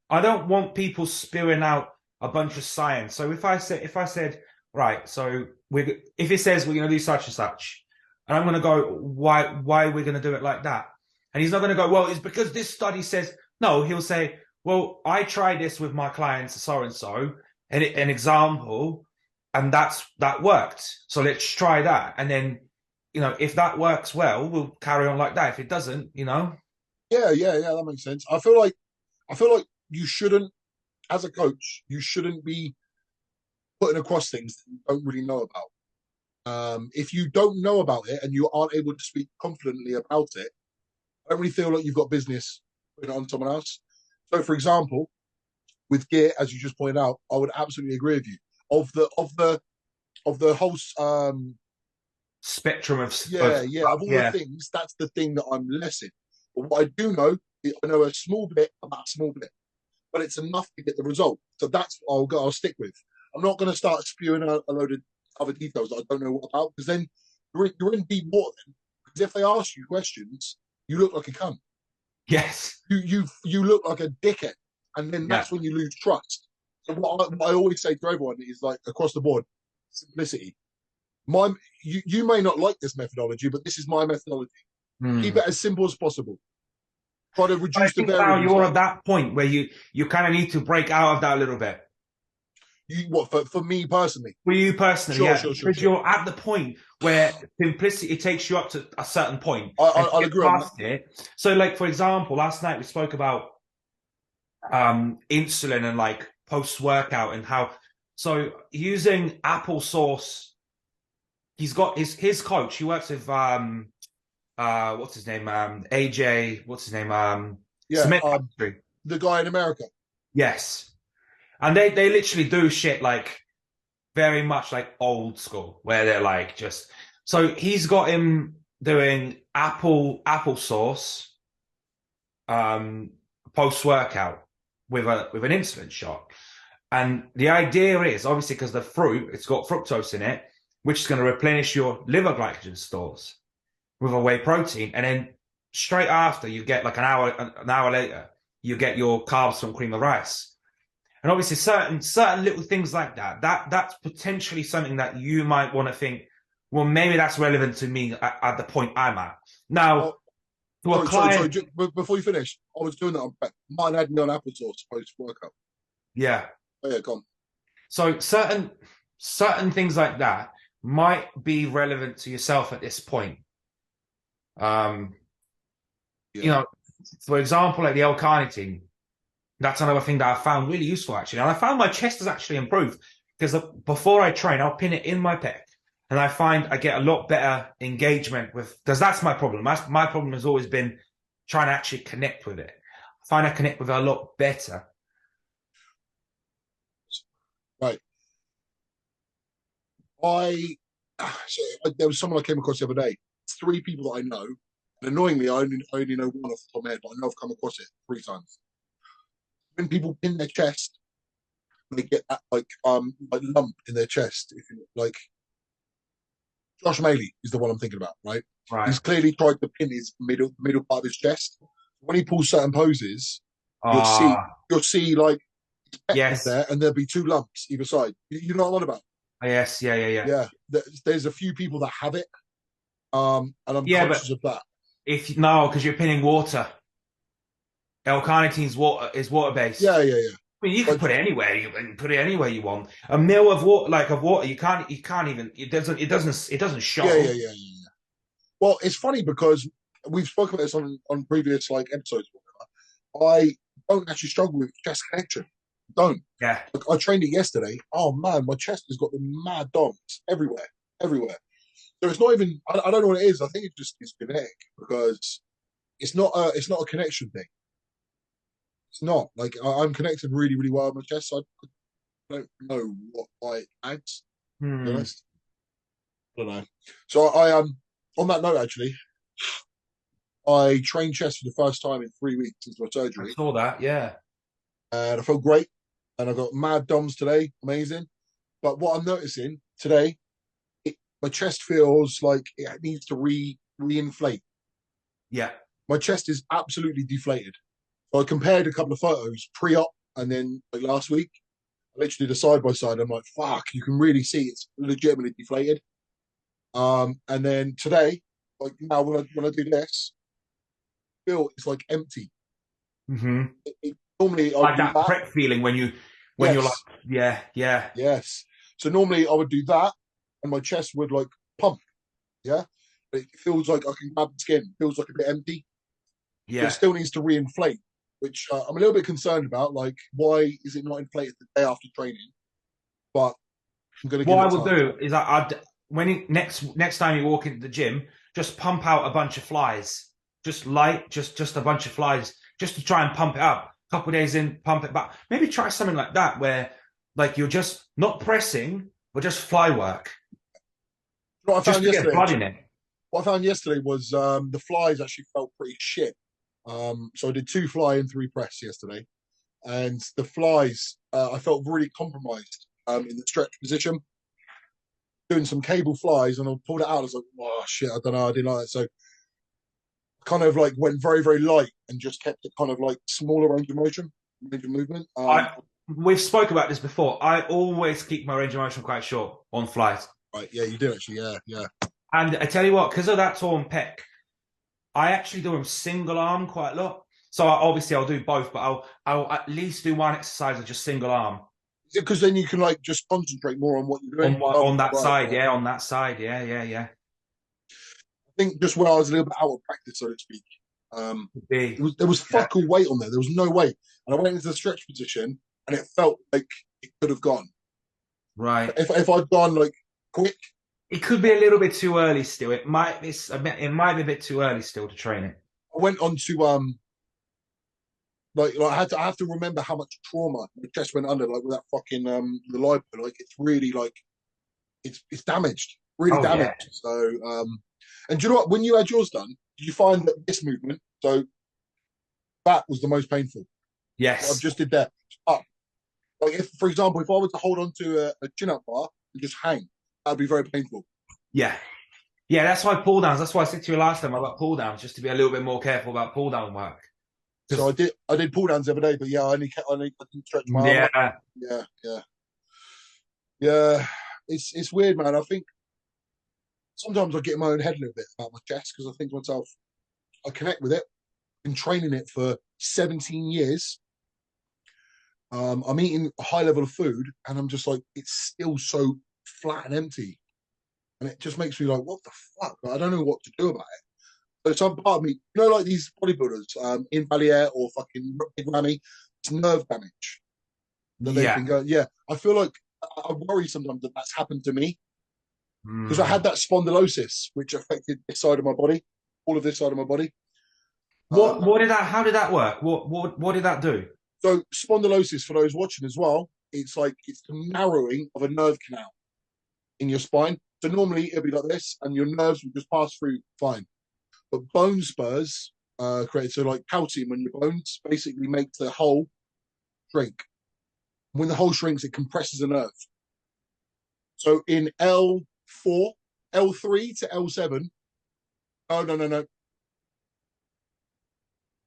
I don't want people spewing out a bunch of science. So if I said, right, so if it says we're going to do such and such, and I'm going to go, why we're going to do it like that? And he's not going to go, well, it's because this study says, no, he'll say, well, I tried this with my clients, so and so, and an example, and that worked. So let's try that. And then, if that works well, we'll carry on like that. If it doesn't, Yeah, that makes sense. I feel like you shouldn't, as a coach, you shouldn't be putting across things that you don't really know about. If you don't know about it and you aren't able to speak confidently about it, I don't really feel like you've got business putting it on someone else. So, for example, with gear, as you just pointed out, I would absolutely agree with you. Of the whole spectrum of of all the things, that's the thing that I'm less in. But what I do know, I know a small bit about a small bit, but it's enough to get the result. So that's what I'll stick with. I'm not going to start spewing out a load of other details that I don't know what about, because then you're in deep water. Because if they ask you questions, you look like a cunt. Yes. You look like a dickhead, and then that's when you lose trust. So what I always say to everyone is, like, across the board, simplicity. You may not like this methodology, but this is my methodology. Keep it as simple as possible. Try to reduce the variables. Now you're at that point where you kind of need to break out of that a little bit. For me personally? For you personally, sure. Because you're at the point where simplicity takes you up to a certain point. I'll agree on that. So, like, for example, last night we spoke about insulin and like post-workout and how, so using applesauce, he's got his coach, he works with what's his name, AJ, what's his name, the guy in America. Yes. And they literally do shit like very much like old school, where they're like just, so he's got him doing applesauce post-workout with an insulin shot. And the idea is, obviously, because the fruit, it's got fructose in it, which is going to replenish your liver glycogen stores with a whey protein. And then straight after, you get like an hour later, you get your carbs from cream of rice. And obviously certain little things like that's potentially something that you might want to think, well, maybe that's relevant to me at the point I'm at. Now, sorry, before you finish, I was doing that on prep. Mine had me on applesauce post-workout. Yeah. Oh, yeah, go on. So certain things like that might be relevant to yourself at this point. For example, like the L-carnitine, that's another thing that I found really useful, actually. And I found my chest has actually improved, because before I train, I'll pin it in my pec, and I find I get a lot better engagement with, because that's my problem. My problem has always been trying to actually connect with it. I find I connect with it a lot better. Right. There was someone I came across the other day. It's 3 people that I know. And annoyingly, I only know one off the top of my head, but I know I've come across it 3 times. When people pin their chest, they get that like lump in their chest. Like, Josh Maley is the one I'm thinking about, right? He's clearly tried to pin his middle part of his chest. When he pulls certain poses, you'll see like there, and there'll be 2 lumps either side. You know what I'm on about? Yes, yeah. Yeah, there's a few people that have it, and I'm conscious of that. Because you're pinning water. L-carnitine's water based. Yeah. I mean, you can put it anywhere. You can put it anywhere you want. A mil of water, you can't even. It doesn't show. Yeah. Well, it's funny because we've spoken about this on previous like episodes. I don't actually struggle with chest connection. Don't. Yeah. Like, I trained it yesterday. Oh man, my chest has got the mad DOMs everywhere. So it's not even. I don't know what it is. I think it's genetic, because it's not a connection thing. It's not like I'm connected really, really well with my chest. So I don't know why it adds. To be honest. I don't know. So I on that note, actually, I trained chest for the first time in 3 weeks since my I surgery, saw that. Yeah. and I felt great. And I got mad DOMs today, amazing. But what I'm noticing today, my chest feels like it needs to reinflate. Yeah. My chest is absolutely deflated. So I compared a couple of photos pre-op and then like last week. I literally did a side by side. I'm like, fuck, you can really see it's legitimately deflated. And then today, like now when I do this, I feel it's like empty. Hmm. Normally I would Like do that that. prep feeling when you're like, Yes, yeah, yeah, yes. So normally I would do that, and my chest would like pump. Yeah, but it feels like I can grab the skin. It feels like a bit empty, but it yeah. still needs to reinflate, which I'm a little bit concerned about. Like, why is it not inflated the day after training? But I'm going to give What I it would time. do is I'd when next time you walk into the gym, just pump out a bunch of flies, just light, just a bunch of flies, just to try and pump it up. A couple of days in, pump it back. Maybe try something like that where like you're just not pressing, but just fly work, What I just found to get yesterday, blood actually, in it. what I found yesterday was the flies actually felt pretty shit. So I did 2 fly and 3 press yesterday, and the flies I felt really compromised in the stretch position. Doing some cable flies, and I pulled it out. I was like, "Oh shit, I don't know, I didn't like it." So kind of like went very very light and just kept it kind of like smaller range of movement. I We've spoke about this before. I always keep my range of motion quite short on flies. Right, yeah, you do actually, yeah, yeah. And I tell you what, because of that torn pec, I actually do them single arm quite a lot. So obviously I'll do both, but I'll at least do one exercise of just single arm Because then you can like just concentrate more on what you're doing. Oh, on that right, side. right. Yeah, on that side. Yeah, yeah, yeah. I think just where I was a little bit out of practice, so to speak. Um, B. there was Yeah. fuck all weight on there. There was no weight, and I went into the stretch position, and it felt like it could have gone. Right. If I'd gone like quick, It could be a little bit too early still. It might be a bit, it might be a bit too early still to train it. I went on to like I have to remember how much trauma my chest went under like with that fucking the lipo. Like it's really like it's damaged, really Oh yeah. damaged. So and do you know what? When you had yours done, did you find that this movement? So that was the most painful. What I've Yes. just did there. Up. Like if, for example, if I were to hold on to a chin up bar and just hang, that'd be very painful. Yeah. Yeah, that's why pull downs. That's why I said to you last time about pull downs, just to be a little bit more careful about pull down work. So Because I did pull downs the other day, but yeah, I didn't stretch my arm enough. yeah, Yeah, yeah, yeah. It's weird, man. I think sometimes I get in my own head a little bit about my chest because I think to myself, I connect with it. Been training it for 17 years. I'm eating a high level of food, and I'm just like, it's still so flat and empty, and it just makes me like, what the fuck? I don't know what to do about it. So some part of me, like these bodybuilders in Valier or fucking Big Ramy, it's nerve damage that they've yeah. been going. Yeah, I feel like I worry sometimes that that's happened to me because I Mm. had that spondylosis, which affected this side of my body, all of this side of my body. Um, What did that? How did that work? What did that do? so spondylosis, for those watching as well, it's like it's the narrowing of a nerve canal in your spine. So normally it'll be like this, and your nerves will just pass through fine. But bone spurs create so like calcium in your bones basically makes the hole shrink. When the hole shrinks, it compresses a nerve. So in L4, L3 to L7, oh no,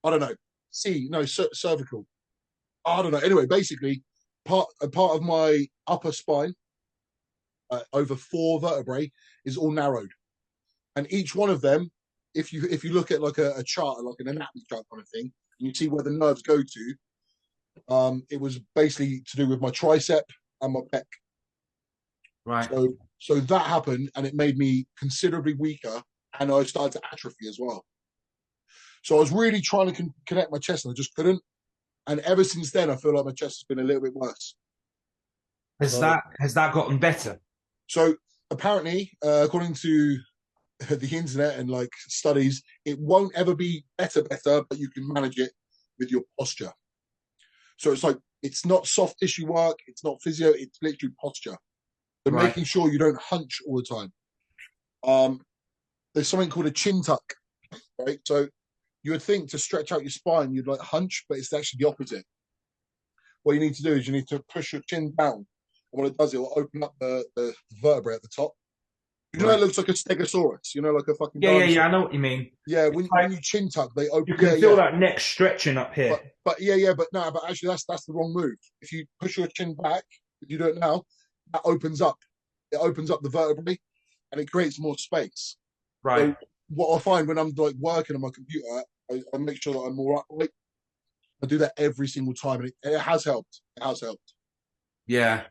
I don't know. C, no, cervical. I don't know. Anyway, basically, a part of my upper spine, over 4 vertebrae, is all narrowed, and each one of them, if you look at like a chart, like an anatomy chart kind of thing, and you see where the nerves go to, it was basically to do with my tricep and my pec. Right. So that happened, and it made me considerably weaker, and I started to atrophy as well. So I was really trying to connect my chest, and I just couldn't. And ever since then, I feel like my chest has been a little bit worse. So, Has that gotten better? so apparently, according to the internet and like studies, it won't ever be better, but you can manage it with your posture. So it's like it's not soft tissue work, it's not physio, it's literally posture. So Right. making sure you don't hunch all the time. Um, there's something called a chin tuck, right? So you would think to stretch out your spine, you'd like hunch, but it's actually the opposite. What you need to do is you need to push your chin down. And what it does, it will open up the vertebrae at the top. You know, it Right. looks like a stegosaurus, you know, like a fucking Yeah, yeah, dinosaur. yeah. I know what you mean. Yeah, It's when like you chin tuck, they open. you Yeah, can feel yeah. that neck stretching up here. But yeah, but no, but actually that's the wrong move. If you push your chin back, if you do it now, that opens up. It opens up the vertebrae and it creates more space. Right. So what I find when I'm like working on my computer, I make sure that I'm all right. I do that every single time, and it has helped. It has helped. Yeah.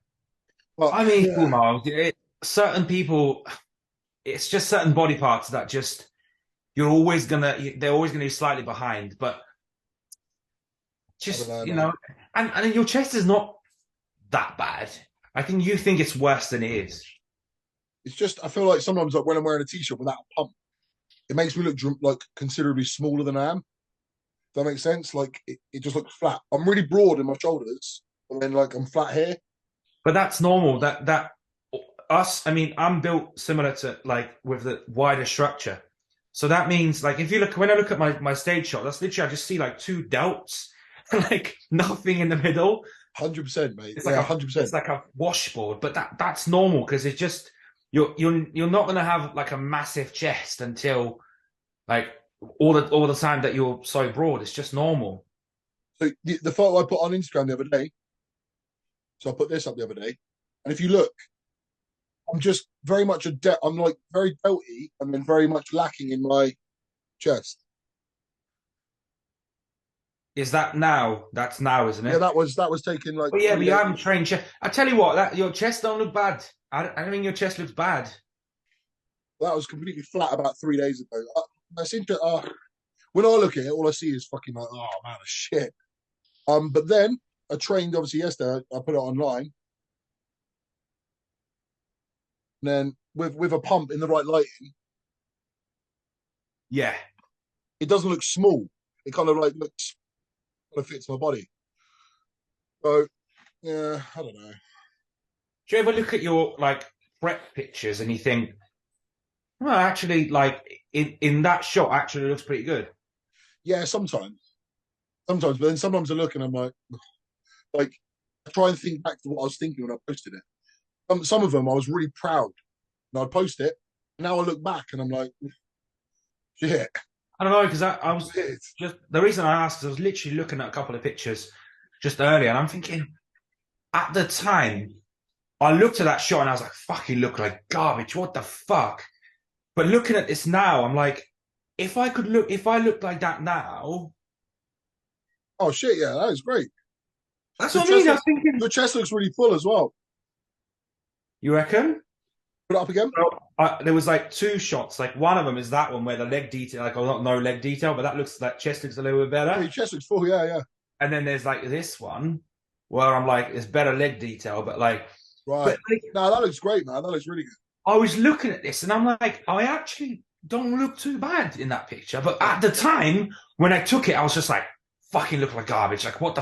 But I mean, cool, yeah, Miles. Certain people, it's just certain body parts that just they're always gonna be slightly behind. But I don't just know, you man. know, and your chest is not that bad. I think you think it's worse than it is. It's just I feel like sometimes like when I'm wearing a t-shirt without a pump, it makes me look like considerably smaller than I am. Does that make sense? Like it just looks flat. I'm really broad in my shoulders, and then like I'm flat here. But that's normal. That us. I mean, I'm built similar to like with the wider structure. So that means like if you look when I look at my stage shot, that's literally I just see like two delts, like nothing in the middle. 100%, mate. It's like Yeah, a 100%. it's like a washboard, but that's normal because it's just you're not gonna have like a massive chest until like all the time that you're so broad. It's just normal. So the photo I put on Instagram the other day. So I put this up the other day, and if you look, I'm just very much I'm like very delty, and then very much lacking in my chest. Is that now? That's now, isn't Yeah, it? that was taken like But yeah, but you 3 days. haven't trained chest. I tell you what, that your chest don't look bad. I don't think your chest looks bad. That was completely flat about 3 days ago. I seem to. When I look at it, all I see is fucking like, oh man, shit. But then I trained obviously yesterday. I put it online, and then with a pump in the right lighting, Yeah. it doesn't look small. It kind of like looks kind of fits my body. So yeah, I don't know. Do you ever look at your like prep pictures and you think, well, actually, like in that shot, actually looks pretty good. Yeah, sometimes, but then sometimes I look and I'm like I try and think back to what I was thinking when I posted it. Some of them I was really proud, and I'd post it. Now I look back and I'm like, shit, I don't know because I was shit. just the reason I asked is I was literally looking at a couple of pictures just earlier, and I'm thinking at the time I looked at that shot and I was like, "Fucking look like garbage. What the fuck?" But looking at this now, I'm like, if I looked like that now, Oh shit, yeah, that is great. that's Your what I mean. chest I looks was thinking, your chest looks really full as well. you reckon? Put it up again. Well, there was like two shots. Like one of them is that one where the leg detail, like oh, not no leg detail, but that chest looks a little bit Yeah, better. your chest looks full. Yeah, yeah. And then there's like this one where I'm like, it's better leg detail, but like, Right. but like, No, that looks great, man. That looks really good. I was looking at this and I'm like, I actually don't look too bad in that picture. But at the time when I took it, I was just like, fucking look like garbage. Like, what the,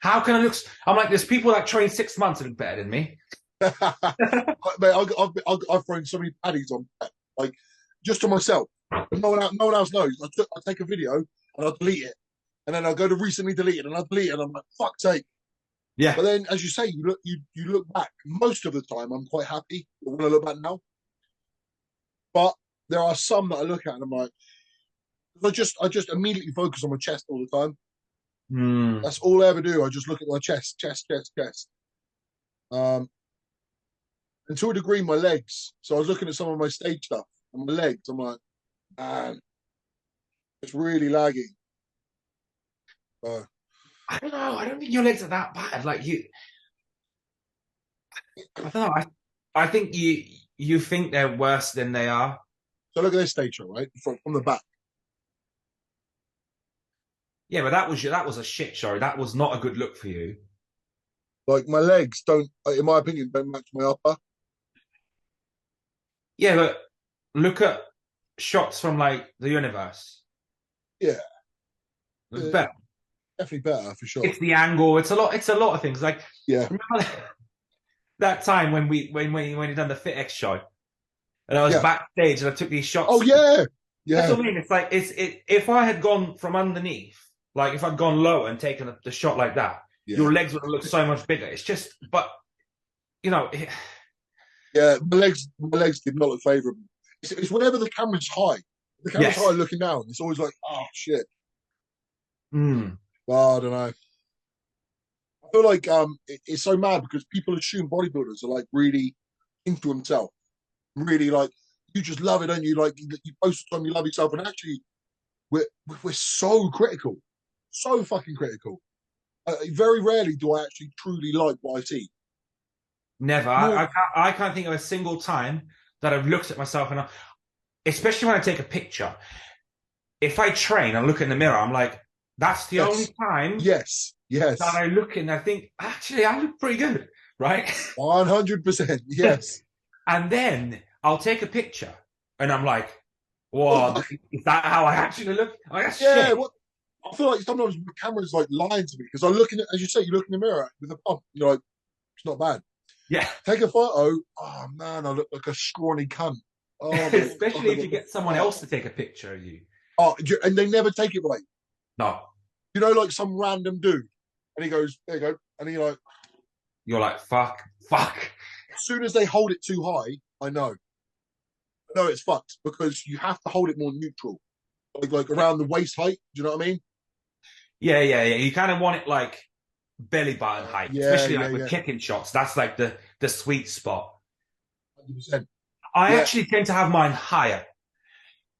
how can I look? I'm like, there's people that train 6 months and look better than me. Mate, I've thrown so many paddies on, like just to myself. No one else knows. I take a video and I delete it, and then I go to recently deleted and I delete it, and I'm like, fuck's sake. Yeah. But then, as you say, you look back. Most of the time, I'm quite happy when I look back now. But there are some that I look at and I'm like, I just immediately focus on my chest all the time. Hmm. That's all I ever do. I just look at my chest, chest, chest, chest. Um, and to a degree, my legs. So I was looking at some of my stage stuff and my legs. I'm like, man, it's really lagging. Uh, I don't know. I don't think your legs are that bad. Like I don't know. I think you think they're worse than they are. so look at this stage shot, right? From the back. Yeah, but that was a shit show. That was not a good look for you. Like my legs don't, in my opinion, don't match my upper. Yeah, but look at shots from like the universe. Yeah, It's better. definitely better for sure. It's the angle. It's a lot of things. Like Yeah. remember that time when we done the FitX show, and I was Yeah. backstage and I took these Oh shots. yeah. That's Yeah. what I mean. It's like if I had gone from underneath, like if I'd gone lower and taken the shot like that, Yeah. your legs would have looked so much bigger. It's just, but you know, Yeah. My legs did not look favourable. It's whenever the camera's high. The camera's high yes. looking down. It's always like, oh shit. Mm. Well, I don't know. I feel like it's so mad because people assume bodybuilders are like really into themselves, really like you just love it, don't you? Like you post the time you love yourself, and actually we're so critical, so fucking critical. Very rarely do I actually truly like what I see. Never. More, I can't think of a single time that I've looked at myself and, especially when I take a picture. If I train and look in the mirror, I'm like, that's the only yes, time yes, that yes, I look and I think, actually, I look pretty good, right? 100%, yes. And then I'll take a picture and I'm like, whoa, is that how I actually look? Oh, that's Yeah, shit. what I feel like sometimes the camera's like lying to me because I look in it, as you say, you look in the mirror with a pump, you're like, it's not bad. Yeah. Take a photo. Oh man, I look like a scrawny cunt. Oh my Especially god, if you what the get someone fuck? else to take a picture of you. Oh, and they never take it right. No, You know, like some random dude, and he goes, "There you go," and he like, you're like, fuck, fuck. as soon as they hold it too high, I know it's fucked because you have to hold it more neutral, like around the waist height. Do you know what I mean? Yeah, yeah, yeah. You kind of want it like belly button height, Yeah, especially yeah, like with yeah, kicking shots. That's like the sweet spot. 100%. I Yeah, actually tend to have mine higher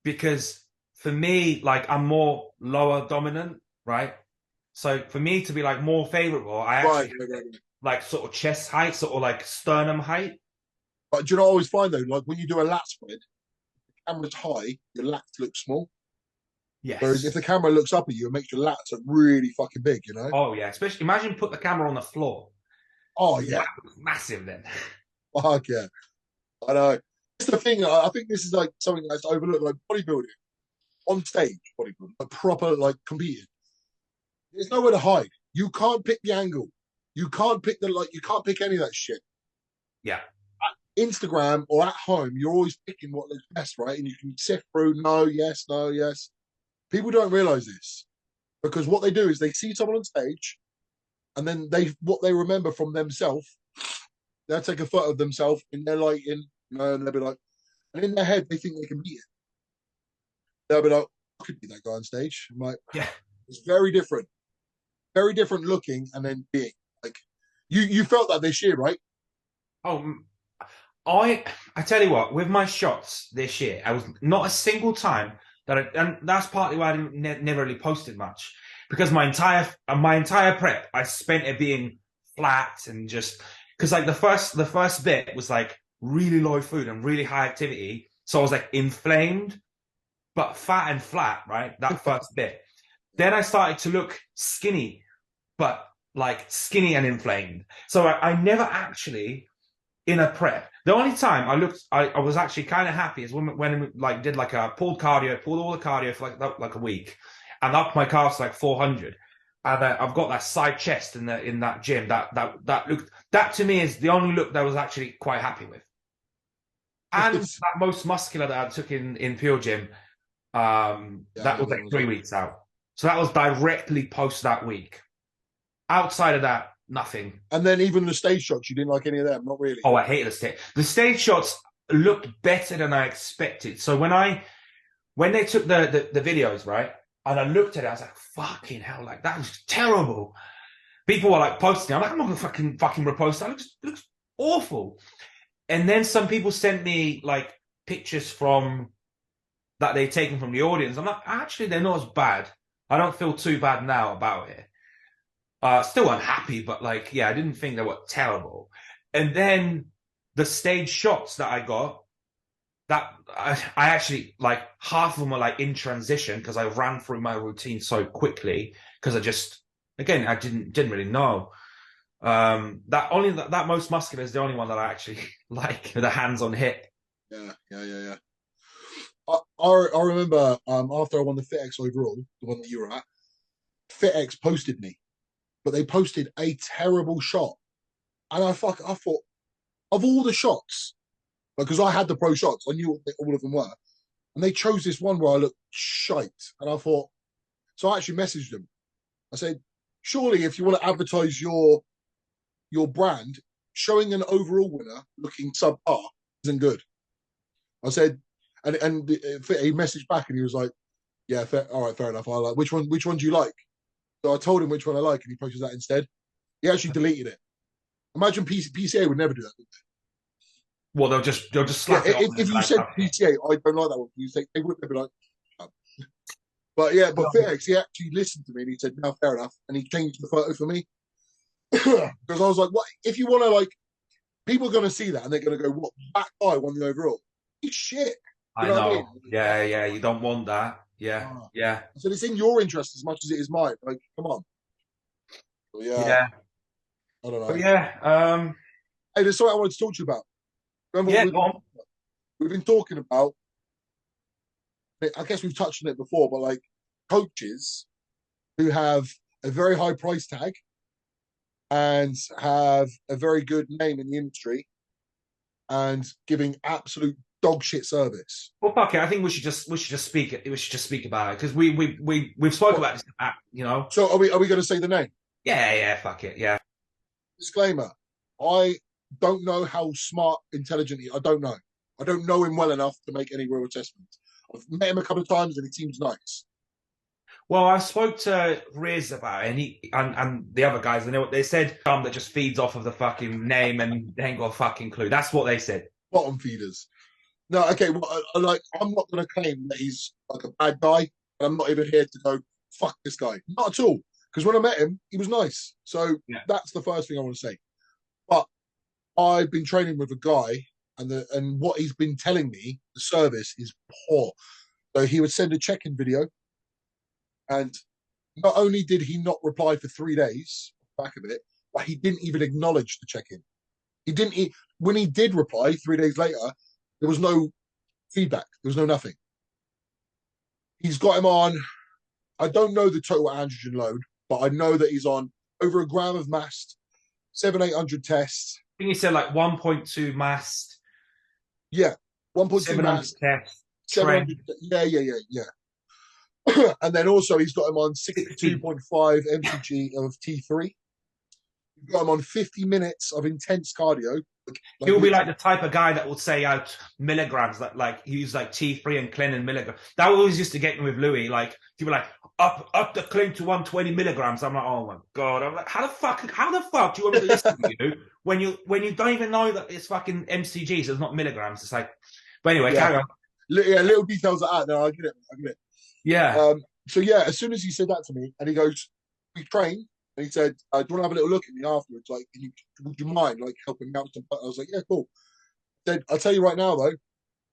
because for me, like I'm more lower dominant, right? So for me to be like more favorable, I right, actually right, right, right. like sort of chest height, sort of like sternum height. But do you know what I always find though? Like when you do a lat spread, camera's high, your lats look small. Whereas if Yes. the camera looks up at you, it makes your lats look really fucking big. You know? Oh yeah. Especially imagine put the camera on the floor. Oh That yeah, was massive then. fuck yeah. I know. It's the thing. I think this is like something that's overlooked, like bodybuilding on stage, bodybuilding, like proper, like competing. There's nowhere to hide. You can't pick the angle. You can't pick the like. You can't pick any of that shit. Yeah. Instagram or at home, you're always picking what looks best, right? And you can sift through no, yes, no, yes. People don't realize this because what they do is they see someone on stage, and then what they remember from themselves, they'll take a photo of themselves in their lighting, and they'll be like, and in their head they think they can beat it. They'll be like, I could be that guy on stage. I'm like, Yeah. it's very different looking and then being like, you felt that this year, right? Oh, I tell you what, with my shots this year, I was not a single time and that's partly why I didn't never really posted much because my entire prep I spent it being flat and just because like the first bit was like really low food and really high activity, so I was like inflamed but fat and flat, right? That first bit. Then I started to look skinny, but like skinny and inflamed. So I never actually in a prep. The only time I was actually kind of happy is when we like did like a pulled all the cardio for like a week, and up my calves like 400, and I've got that side chest in that gym. That looked that to me is the only look that I was actually quite happy with, and It's, that most muscular that I took in Pure Gym, yeah, that yeah, was that like was three it. weeks out. So that was directly post that week. Outside of that, nothing. And then even the stage shots, you didn't like any of them, not really. Oh, I hated the stage. The stage shots looked better than I expected. So when they took the videos, right, and I looked at it, I was like, fucking hell, like that was terrible. People were like posting. I'm like, I'm not gonna fucking repost that. It looks awful. And then some people sent me like pictures from that they'd taken from the audience. I'm like, actually, they're not as bad. I don't feel too bad now about it. Still unhappy, but like, yeah, I didn't think they were terrible. And then the stage shots that I got, that I actually like half of them were like in transition because I ran through my routine so quickly because I just again I didn't really know. That most muscular is the only one that I actually like with the hands on hip. Yeah, yeah, yeah, yeah. I remember after I won the FitX overall, the one that you were at, FitX posted me, but they posted a terrible shot, and I thought of all the shots, because I had the pro shots. I knew what all of them were. And they chose this one where I looked shite. And I thought, so I actually messaged them. I said, surely if you want to advertise your brand, showing an overall winner looking subpar isn't good. I said, and he messaged back and he was like, yeah, all right, fair enough. I like which one do you like? So I told him which one I like, and he posted that instead. He actually deleted it. Imagine PCA would never do that. Well, they'll just slap it on. If you said PCA, I don't like that one. You say they would be like, oh. But yeah, but Felix, he actually listened to me and he said, no, fair enough, and he changed the photo for me because I was like, what? If you want to like, people are going to see that and they're going to go, what? That guy won the overall. He's shit. I know. I mean? Yeah. You don't want that. Yeah. So it's in your interest as much as it is mine. Like, come on. But yeah. I don't know. But yeah. Hey, there's something I wanted to talk to you about. Remember we've been talking about, I guess we've touched on it before, but like coaches who have a very high price tag and have a very good name in the industry and giving absolute dog shit service. Well, fuck it. I think we should just speak it. We should just speak about it because we've spoken about this. You know. So are we going to say the name? Yeah. Fuck it. Yeah. Disclaimer: I don't know how smart, intelligent he. I don't know. I don't know him well enough to make any real assessment. I've met him a couple of times and he seems nice. Well, I spoke to Riz about it, and he and the other guys, and they said that just feeds off of the fucking name and they ain't got a fucking clue. That's what they said. Bottom feeders. No, okay. Well, I'm not going to claim that he's like a bad guy, and I'm not even here to go fuck this guy. Not at all. Because when I met him, he was nice. So that's the first thing I want to say. But I've been training with a guy, and what he's been telling me, the service is poor. So he would send a check-in video, and not only did he not reply for 3 days, back of it, but he didn't even acknowledge the check-in. He didn't. When he did reply 3 days later, there was no feedback. There was no nothing. He's got him on. I don't know the total androgen load, but I know that he's on over a gram of mast, 700-800 tests. I think he said like 1.2 mast. Yeah, 1.2 mast. Tests. 700. Yeah. And then also he's got him on 62.5 mcg of T3. You've got him on 50 minutes of intense cardio. He'll be like the type of guy that will say out milligrams, like he used like T3 and clean in milligrams. That always used to get me with Louis. Like people like up the clean to 120 milligrams. I'm like, oh my god. I'm like, how the fuck do you want me to listen to you when you don't even know that it's fucking mcg, so it's not milligrams. It's like, but anyway, carry on. Yeah, little details like that. No, I get it. Yeah. So yeah, as soon as he said that to me, and he goes, we train. And he said, do you want to have a little look at me afterwards? Like, would you mind like helping me out? I was like, yeah, cool. Then I'll tell you right now, though,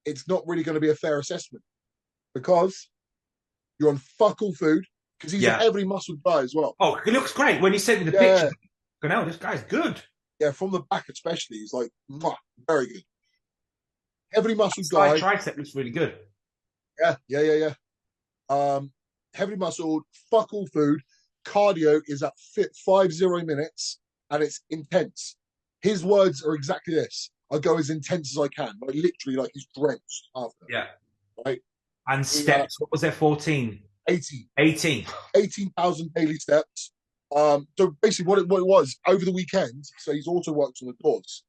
it's not really going to be a fair assessment because you're on fuck all food because he's a heavy muscle guy as well. Oh, he looks great when he sent me the picture. You know, this guy's good. Yeah, from the back especially, he's like, very good. Heavy muscle guy. Tricep looks really good. Yeah. Heavy muscle, fuck all food. Cardio is at 50 minutes and it's intense. His words are exactly this: I go as intense as I can, like literally, like he's drenched after. Yeah. Right. And steps, what was there? 14? 18,000 daily steps. So basically, what it was over the weekend. So he's also worked on the doors,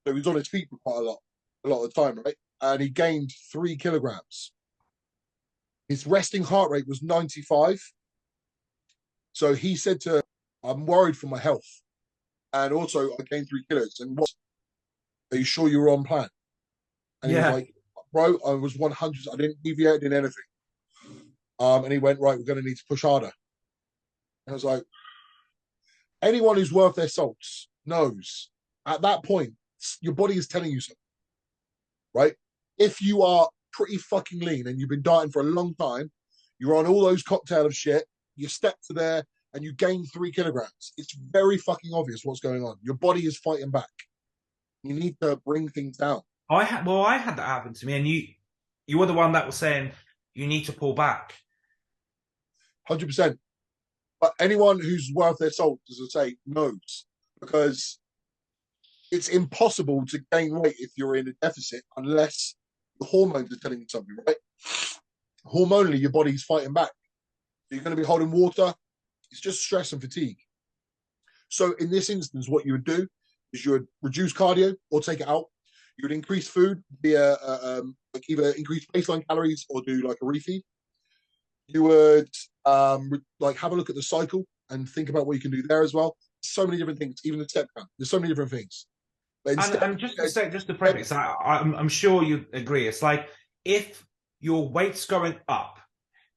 so he's on his feet for quite a lot of the time, right? And he gained 3 kilograms. His resting heart rate was 95. So he said to, I'm worried for my health. And also, I gained 3 kilos. And what? Are you sure you were on plan? And he was like, bro, I was 100. I didn't deviate in anything. And he went, right, we're going to need to push harder. And I was like, anyone who's worth their salts knows at that point, your body is telling you something, right? If you are pretty fucking lean and you've been dieting for a long time, you're on all those cocktail of shit, you step to there and you gain 3 kilograms. It's very fucking obvious what's going on. Your body is fighting back. You need to bring things down. I had that happen to me, and you were the one that was saying you need to pull back. 100%. But anyone who's worth their salt, as I say, knows, because it's impossible to gain weight if you're in a deficit unless the hormones are telling you something, right? Hormonally, your body's fighting back. You're going to be holding water. It's just stress and fatigue. So in this instance, what you would do is you would reduce cardio or take it out. You would increase food via like either increase baseline calories or do like a refeed. You would like have a look at the cycle and think about what you can do there as well. So many different things, even the step count. There's so many different things. But instead, And just to say, just to preface, I'm sure you agree. It's like if your weight's going up,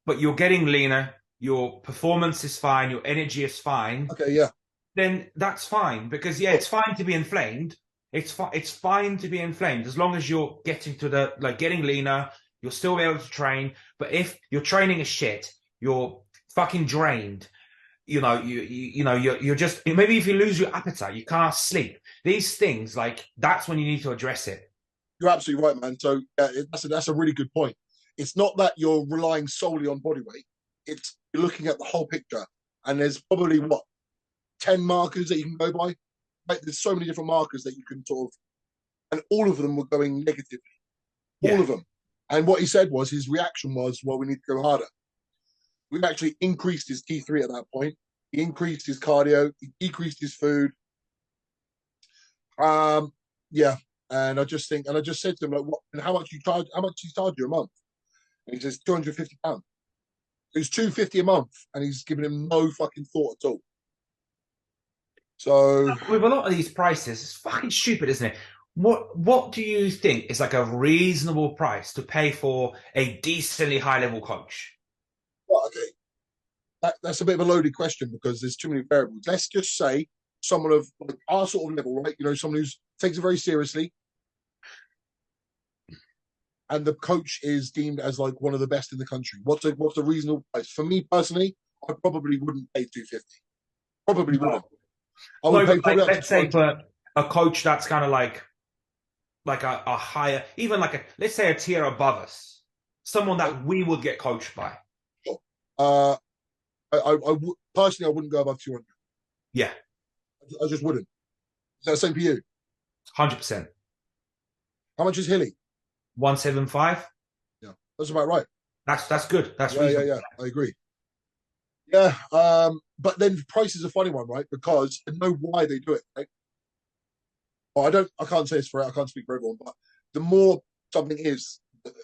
but you're getting leaner, your performance is fine, your energy is fine. okay, yeah, then that's fine because yeah, it's fine to be inflamed. It's fine to be inflamed as long as you're getting to the like getting leaner. You'll still be able to train. But if your training is shit, you're fucking drained. You know, you're just maybe if you lose your appetite, you can't sleep. These things like that's when you need to address it. you're absolutely right, man. So yeah, that's a really good point. It's not that you're relying solely on body weight. It's you're looking at the whole picture, and there's probably what 10 markers that you can go by. Right? There's so many different markers that you can sort of, and all of them were going negatively. All Yeah. of them. And what he said was his reaction was, well, we need to go harder. We've actually increased his T3 at that point. He increased his cardio. He decreased his food. Yeah. And I just said to him, like, what, and how much you charge? How much he charge you a month? And he says, £250. It's £250 a month, and he's giving him no fucking thought at all. So With a lot of these prices, it's fucking stupid, isn't it? What do you think is like a reasonable price to pay for a decently high level coach? well, okay, that's a bit of a loaded question because there's too many variables. Let's just say someone of like our sort of level, right? You know, someone who takes it very seriously, and the coach is deemed as like one of the best in the country. What's a reasonable price? For me personally, I probably wouldn't pay 250. Probably wouldn't. I would No, pay but like probably up to let's say 200. for a coach that's kind of like a higher, even like a let's say a tier above us, someone that we would get coached by. Uh, personally, I wouldn't go above 200. Yeah, I just wouldn't. Is that the same for you? 100%. How much is Hilly? 175. Yeah, that's about right. That's good. That's Yeah, yeah, reasonable. yeah. I agree. Yeah, but then price is a funny one, right? Because I know why they do it, right? Well, I can't say it's for, I can't speak for everyone, but the more something is,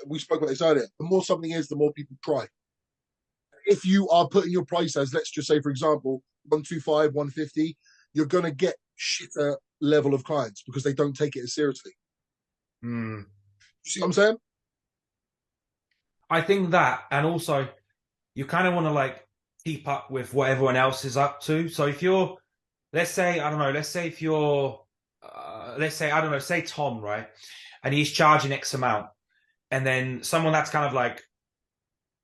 we spoke about this earlier, the more something is, the more people try. If you are putting your price as, let's just say, for example, 125, 150, you're going to get shitter level of clients because they don't take it as seriously. Mm. You see what I'm saying? I think that, and also you kind of want to like keep up with what everyone else is up to. So if you're, let's say, I don't know, let's say if you're, let's say, I don't know, say Tom, right? And he's charging X amount. And then someone that's kind of like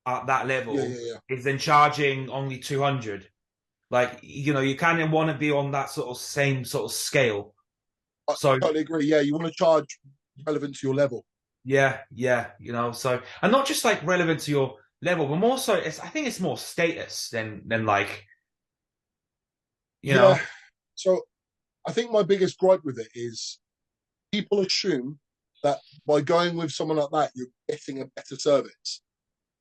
at that level Yeah, yeah, yeah. is then charging only 200. Like, you know, you kind of want to be on that sort of same sort of scale. I So totally agree. Yeah, you want to charge relevant to your level. yeah, you know, so, and not just like relevant to your level, but more so, I think it's more status than like, you know, Yeah. So I think my biggest gripe with it is people assume that by going with someone like that, you're getting a better service.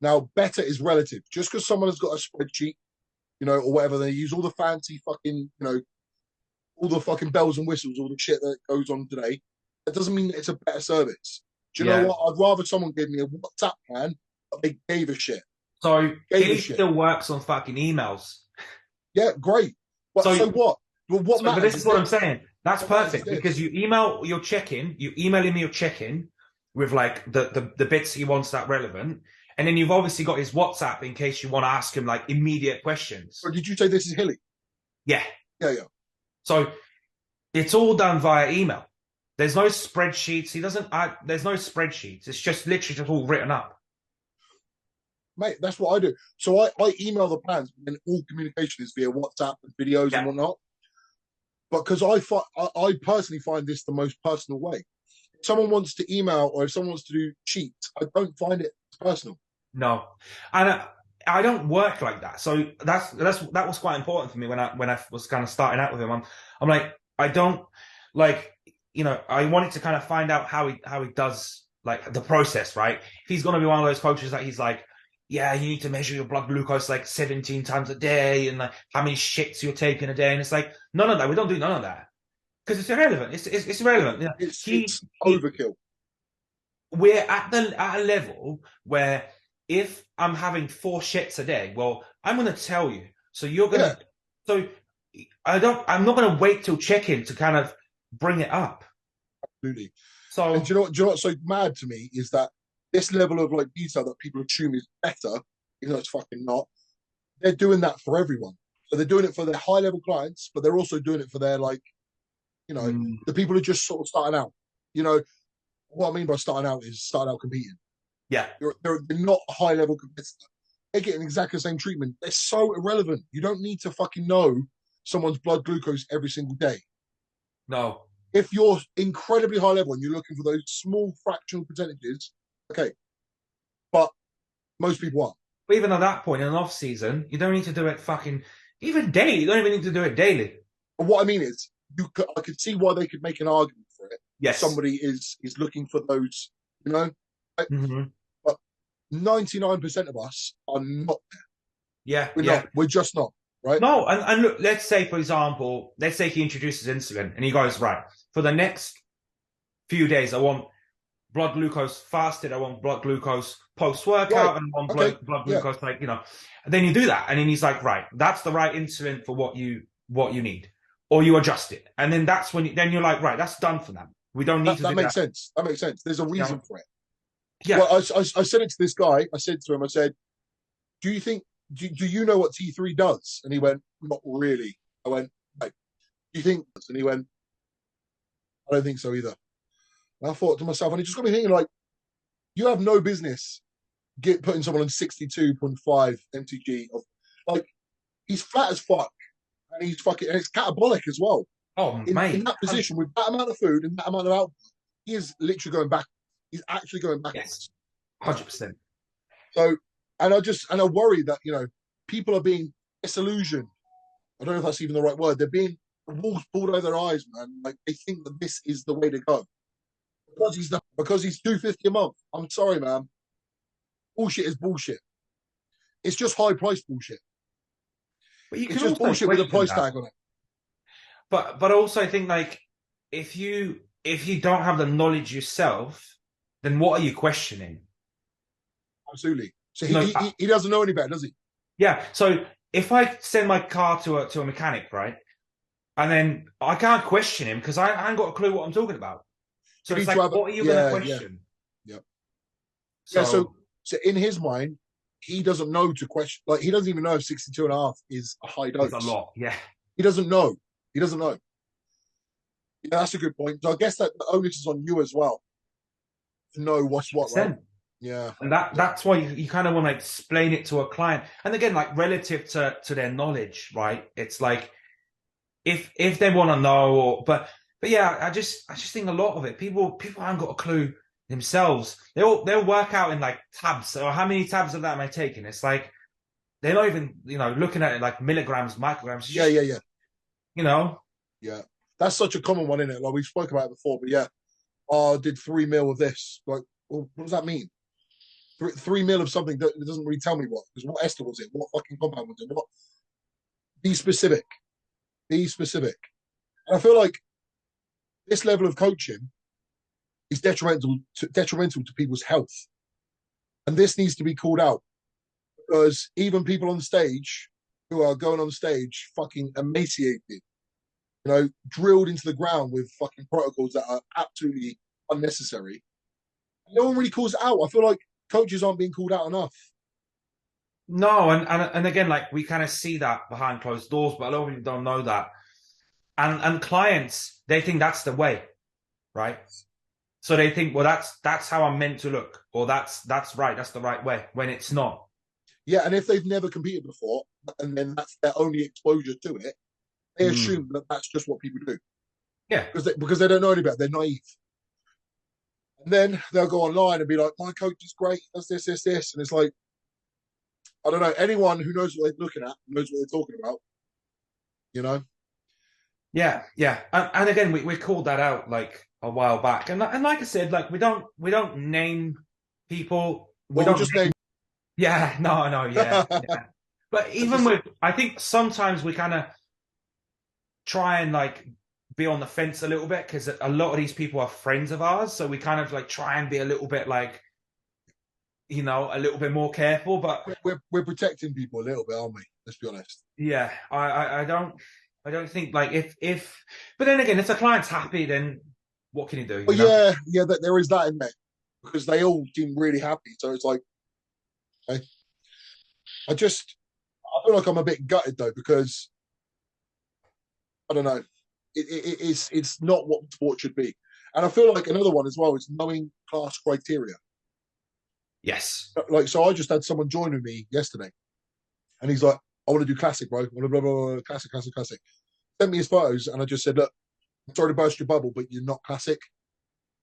Now, better is relative. Just because someone has got a spreadsheet, you know, or whatever, they use all the fancy fucking, you know, all the fucking bells and whistles, all the shit that goes on today, that doesn't mean that it's a better service. Do you know yeah. what? I'd rather someone give me a WhatsApp plan, but they gave a shit. So Gave a he shit. still works on fucking emails. Yeah, great. But So, so what? Well, what but matters this is is what I'm this. saying. That's What matters is perfect because this. you email your check-in, you email him your check-in with like the bits he wants that relevant. And then you've obviously got his WhatsApp in case you want to ask him like immediate questions. Or did you say this is Hilly? Yeah. Yeah, yeah. So it's all done via email. There's no spreadsheets. He doesn't add, there's no spreadsheets. It's just literally just all written up. Mate, that's what I do. So I email the plans, and all communication is via WhatsApp and videos and Yeah. whatnot. But because I personally find this the most personal way. If someone wants to email or if someone wants to do cheats, I don't find it personal. No. And I don't work like that. So that was quite important for me when I was kind of starting out with him. I'm like, I don't like I wanted to kind of find out how he does like the process, right? If he's gonna be one of those coaches that he's like, yeah, you need to measure your blood glucose like 17 times a day and like how many shits you're taking a day, and it's like none of that. We don't do none of that because it's irrelevant. It's irrelevant. It's overkill. We're at a level where if I'm having 4 shits a day, well, I'm gonna tell you. So you're gonna. So I'm not gonna wait till check-in to kind of bring it up. Absolutely. So And do you know what's so mad to me is that this level of like detail that people assume is better, even though it's fucking not. They're doing that for everyone. So they're doing it for their high level clients, but they're also doing it for their like, the people who are just sort of starting out. You know, what I mean by starting out is starting out competing. yeah, They're not a high level competitor. They're getting exactly the same treatment. They're so irrelevant. You don't need to fucking know someone's blood glucose every single day. no. If you're incredibly high level and you're looking for those small fractional percentages, okay. But most people aren't. But even at that point in an off season, you don't need to do it fucking even daily. You don't even need to do it daily. But what I mean is, I could see why they could make an argument for it. Yes. Somebody is looking for those, Right? Mm-hmm. But 99% of us are not there. Yeah, We're yeah. not. We're just not. Right? No, and look, let's say, for example, let's say he introduces insulin and he goes, right, for the next few days, I want blood glucose fasted, I want blood glucose post-workout, Right. and I want Okay. blood glucose, and then you do that. And then he's like, right, that's the right insulin for what you need. Or you adjust it. And then that's when then you're like, right, that's done for them. We don't need to do that. That makes sense. That makes sense. There's a reason for it. Yeah. Well, I said it to this guy. I said to him, I said, do you think, do you know what T3 does? And he went, not really. I went, like, do you think? And he went, I don't think so either. And I thought to myself, and it just got me thinking, like, you have no business putting someone on 62.5 mtg of, like, he's flat as fuck, and he's fucking, and it's catabolic as well. Oh, mate. In that position, with that amount of food and that amount of output, he is literally going back. He's actually going backwards. Yes. 100%. So, and I worry that, people are being disillusioned. I don't know if that's even the right word. They're being walls pulled over their eyes, man. Like, they think that this is the way to go. Because he's 250 a month. I'm sorry, man. Bullshit is bullshit. It's just high price bullshit. But you it's can just also bullshit with a price that. tag on it. But also I think, like, if you don't have the knowledge yourself, then what are you questioning? Absolutely. So he doesn't know any better, does he? Yeah. So if I send my car to a mechanic, right, and then I can't question him because I ain't got a clue what I'm talking about. So it's like, what are you going to question? Yeah. So in his mind, he doesn't know to question. Like, he doesn't even know if 62.5 is a high dose. It's a lot. Yeah. He doesn't know. Yeah, that's a good point. So I guess that the onus is on you as well to know what's what, right? Yeah. And that's why you kind of want to explain it to a client. And again, like, relative to their knowledge, right? It's like, if they want to know, but yeah, I just think a lot of it, people haven't got a clue themselves. They'll work out in like tabs, or how many tabs of that am I taking? It's like they're not even looking at it like milligrams, micrograms. Yeah. Yeah, that's such a common one, isn't it? Like, we spoke about it before, but yeah, I did 3 mil of this. Like, well, what does that mean? 3 mil of something that it doesn't really tell me what. Because what ester was it? What fucking compound was it? What? Be specific. And I feel like this level of coaching is detrimental to people's health, and this needs to be called out, because even people on stage who are going on stage fucking emaciated, drilled into the ground with fucking protocols that are absolutely unnecessary. No one really calls it out. I feel like coaches aren't being called out enough. No, and again, like, we kind of see that behind closed doors, but a lot of people don't know that. And clients, they think that's the way, right? So they think, well, that's how I'm meant to look, or that's right, that's the right way, when it's not. Yeah, and if they've never competed before, and then that's their only exposure to it, they assume that that's just what people do. Yeah, because they don't know any better. They're naive. And then they'll go online and be like, my coach is great, does this. And it's like, I don't know, anyone who knows what they're looking at knows what they're talking about. Yeah, yeah, and again, we called that out like a while back, and like I said, like we don't name people, we Well, we'll don't just name. yeah, no, no, yeah, yeah. But I even just with, I think sometimes we kind of try and like be on the fence a little bit because a lot of these people are friends of ours, so we kind of like try and be a little bit like, a little bit more careful. But we're protecting people a little bit, aren't we? Let's be honest. yeah, I don't think like but then again, if the client's happy, then what can you do? But yeah, that there is that in there because they all seem really happy. So it's like, I, I feel like I'm a bit gutted though because I don't know, it's not what sport should be, and I feel like another one as well is knowing class criteria. Yes. Like, so I just had someone join with me yesterday, and he's like, "I want to do classic, bro. Blah, blah, blah, blah, classic, classic, classic." Sent me his photos, and I just said, "Look, I'm sorry to burst your bubble, but you're not classic,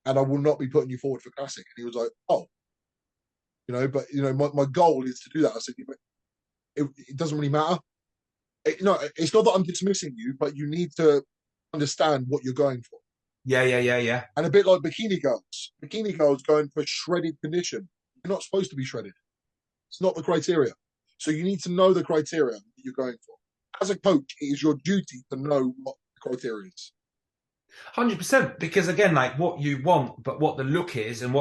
and I will not be putting you forward for classic." And he was like, "Oh, but my goal is to do that." I said, "Yeah, it doesn't really matter. No, it's not that I'm dismissing you, but you need to understand what you're going for." Yeah, yeah, yeah, yeah. And a bit like bikini girls going for shredded condition. You're not supposed to be shredded. It's not the criteria. So you need to know the criteria that you're going for. As a coach, it is your duty to know what the criteria is. 100%. Because again, like what you want, but what the look is and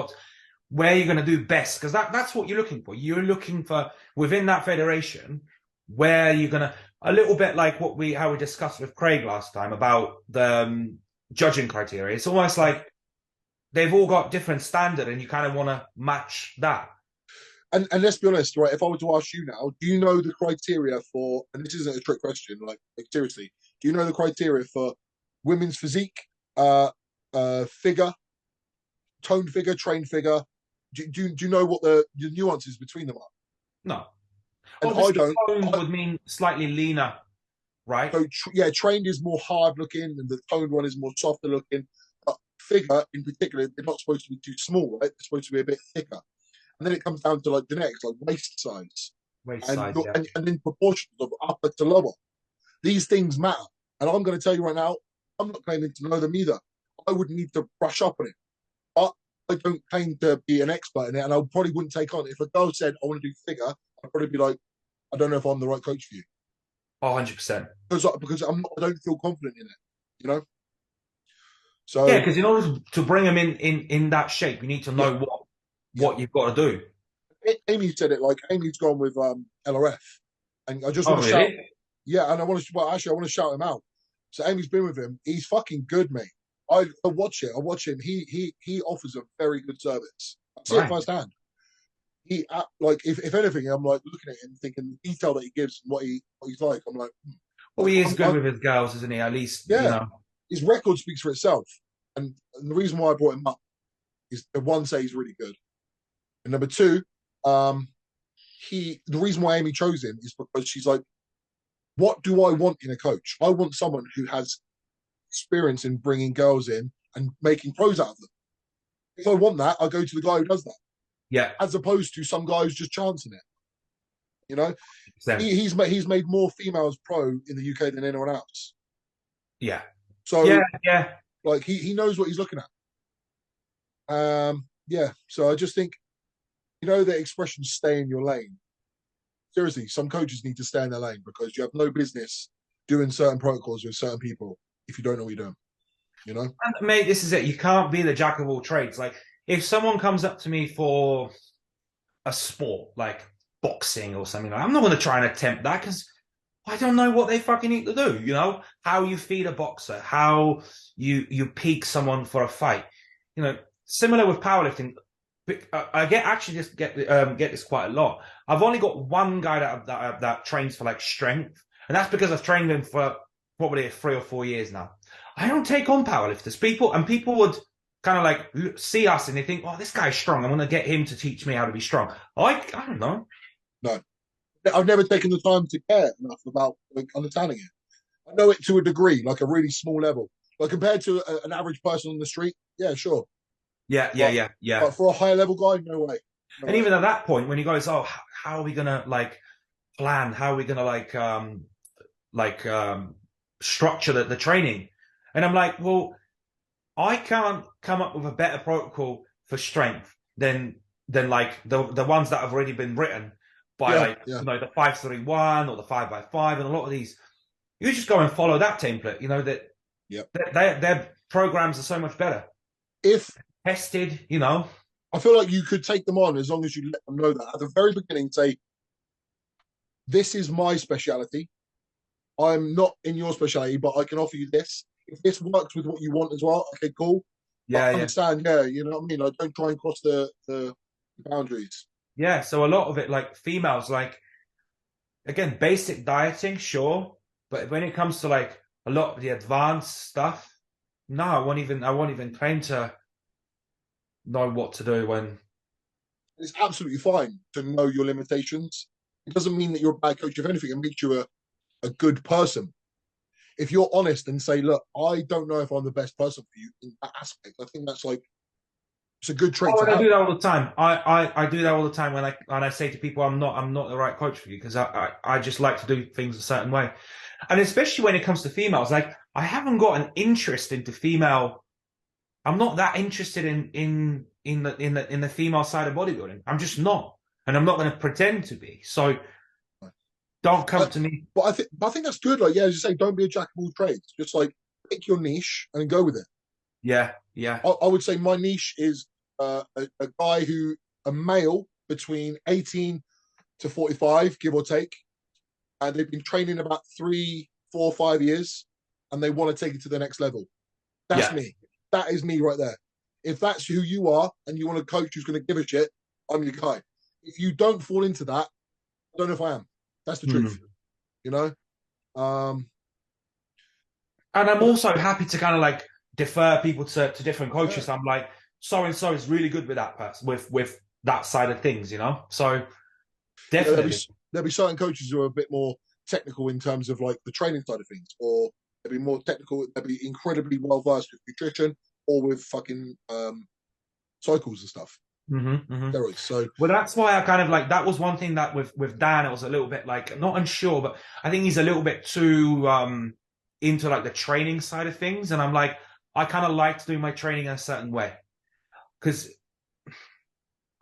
where you're going to do best, because that's what you're looking for. You're looking for within that federation where you're going to, a little bit like how we discussed with Craig last time about the judging criteria. It's almost like they've all got different standard and you kind of want to match that. And let's be honest, right? If I were to ask you now, do you know the criteria for? And this isn't a trick question. Like seriously, do you know the criteria for women's physique, figure, toned figure, trained figure? Do you know what the nuances between them are? No. And I Obviously, don't. toned would mean slightly leaner, right? So yeah, trained is more hard looking, and the toned one is more softer looking. But figure, in particular, they're not supposed to be too small, right? They're supposed to be a bit thicker. And then it comes down to like genetics, like waist size, Waist and size, yeah. and in proportions of upper to lower. These things matter. And I'm going to tell you right now, I'm not claiming to know them either. I would need to brush up on it. But I don't claim to be an expert in it, and I probably wouldn't take on. If a girl said, "I want to do figure," I'd probably be like, "I don't know if I'm the right coach for you." Oh, 100%. Because I don't feel confident in it, you know. Yeah, So because in order to bring them in that shape, you need to know yeah, what you've got to do. Amy said it. Like Amy's gone with LRF, and I just Oh, want to shout. really? Yeah, and actually, I want to shout him out. So Amy's been with him. He's fucking good, mate. I watch it. I watch him. He offers a very good service. I see it Right. firsthand. He like if anything, I'm like looking at him, thinking the detail that he gives and what he's like. I'm like, Well, he is good with his girls, isn't he? At least, yeah, his record speaks for itself. And the reason why I brought him up is the one say he's really good, and number two, um, the reason why Amy chose him is because she's like, what do I want in a coach? I want someone who has experience in bringing girls in and making pros out of them. If I want that, I go to the guy who does that, yeah, as opposed to some guy who's just chancing it. You know, yeah, he's made more females pro in the UK than anyone else. yeah, So yeah, yeah. like he knows what he's looking at. Yeah. So I just think the expression "stay in your lane." Seriously, some coaches need to stay in their lane because you have no business doing certain protocols with certain people if you don't know what you're doing. You know. And mate, this is it. You can't be the jack of all trades. Like, if someone comes up to me for a sport like boxing or something, I'm not going to try and attempt that because I don't know what they fucking need to do. How you feed a boxer, how you peak someone for a fight. Similar with powerlifting. I get this quite a lot. I've only got one guy that trains for like strength, and that's because I've trained him for probably 3 or 4 years now. I don't take on powerlifters. People would kind of like see us and they think, "Oh, this guy's strong. I'm going to get him to teach me how to be strong." I don't know. No, I've never taken the time to care enough about like understanding it. I know it to a degree, like a really small level. Like compared to an average person on the street, yeah, sure. Yeah, yeah, But yeah, yeah. but for a higher level guy, no way, no And way. even at that point, when he goes, "Oh, how are we gonna like plan? How are we gonna like structure the training. And I'm like, well, I can't come up with a better protocol for strength than like the ones that have already been written by Yeah, like yeah, the 5-3-1 or the 5x5 and a lot of these. You just go and follow that template. yeah. Their programs are so much better, If tested. I feel like you could take them on as long as you let them know that at the very beginning, say, this is my speciality. I'm not in your specialty, but I can offer you this. If this works with what you want as well, okay, cool. But Yeah, yeah, understand, yeah, you know what I mean? Like, don't try and cross the boundaries. yeah. So a lot of it, like females, like again, basic dieting, sure, but when it comes to like a lot of the advanced stuff, no, I won't even claim to know what to do when. It's absolutely fine to know your limitations. It doesn't mean that you're a bad coach. If anything, it makes you a good person. If you're honest and say, look, I don't know if I'm the best person for you in that aspect, I think that's like, it's a good trait Oh, to and I have. do that all the time. I do that all the time when I say to people I'm not the right coach for you because I just like to do things a certain way. And especially when it comes to females, like I haven't got an interest into female. I'm not that interested in the female side of bodybuilding. I'm just not, and I'm not going to pretend to be. So don't come But, to me. but I think that's good. Like, yeah, as you say, don't be a jack of all trades. Just like pick your niche and go with it. Yeah, yeah, I would say my niche is a guy a male between 18 to 45, give or take, and they've been training about 3, 4, 5 years, and they want to take it to the next level. That's yeah. me. That is me right there. If that's who you are and you want a coach who's going to give a shit, I'm your guy. If you don't fall into that, I don't know if I am. That's the truth, Hmm. you know? Um, And I'm but also happy to kind of like defer people to different yeah, coaches. I'm like, so and so is really good with that person, with that side of things. So yeah, definitely. there'll be certain coaches who are a bit more technical in terms of like the training side of things, or they'll be more technical. They'll be incredibly well versed with nutrition or with fucking cycles and stuff, Hmm, hmm. steroids. So Well, that's why I kind of like that was one thing that with Dan, it was a little bit like not unsure, but I think he's a little bit too into like the training side of things. And I'm like, I kind of like to do my training in a certain way because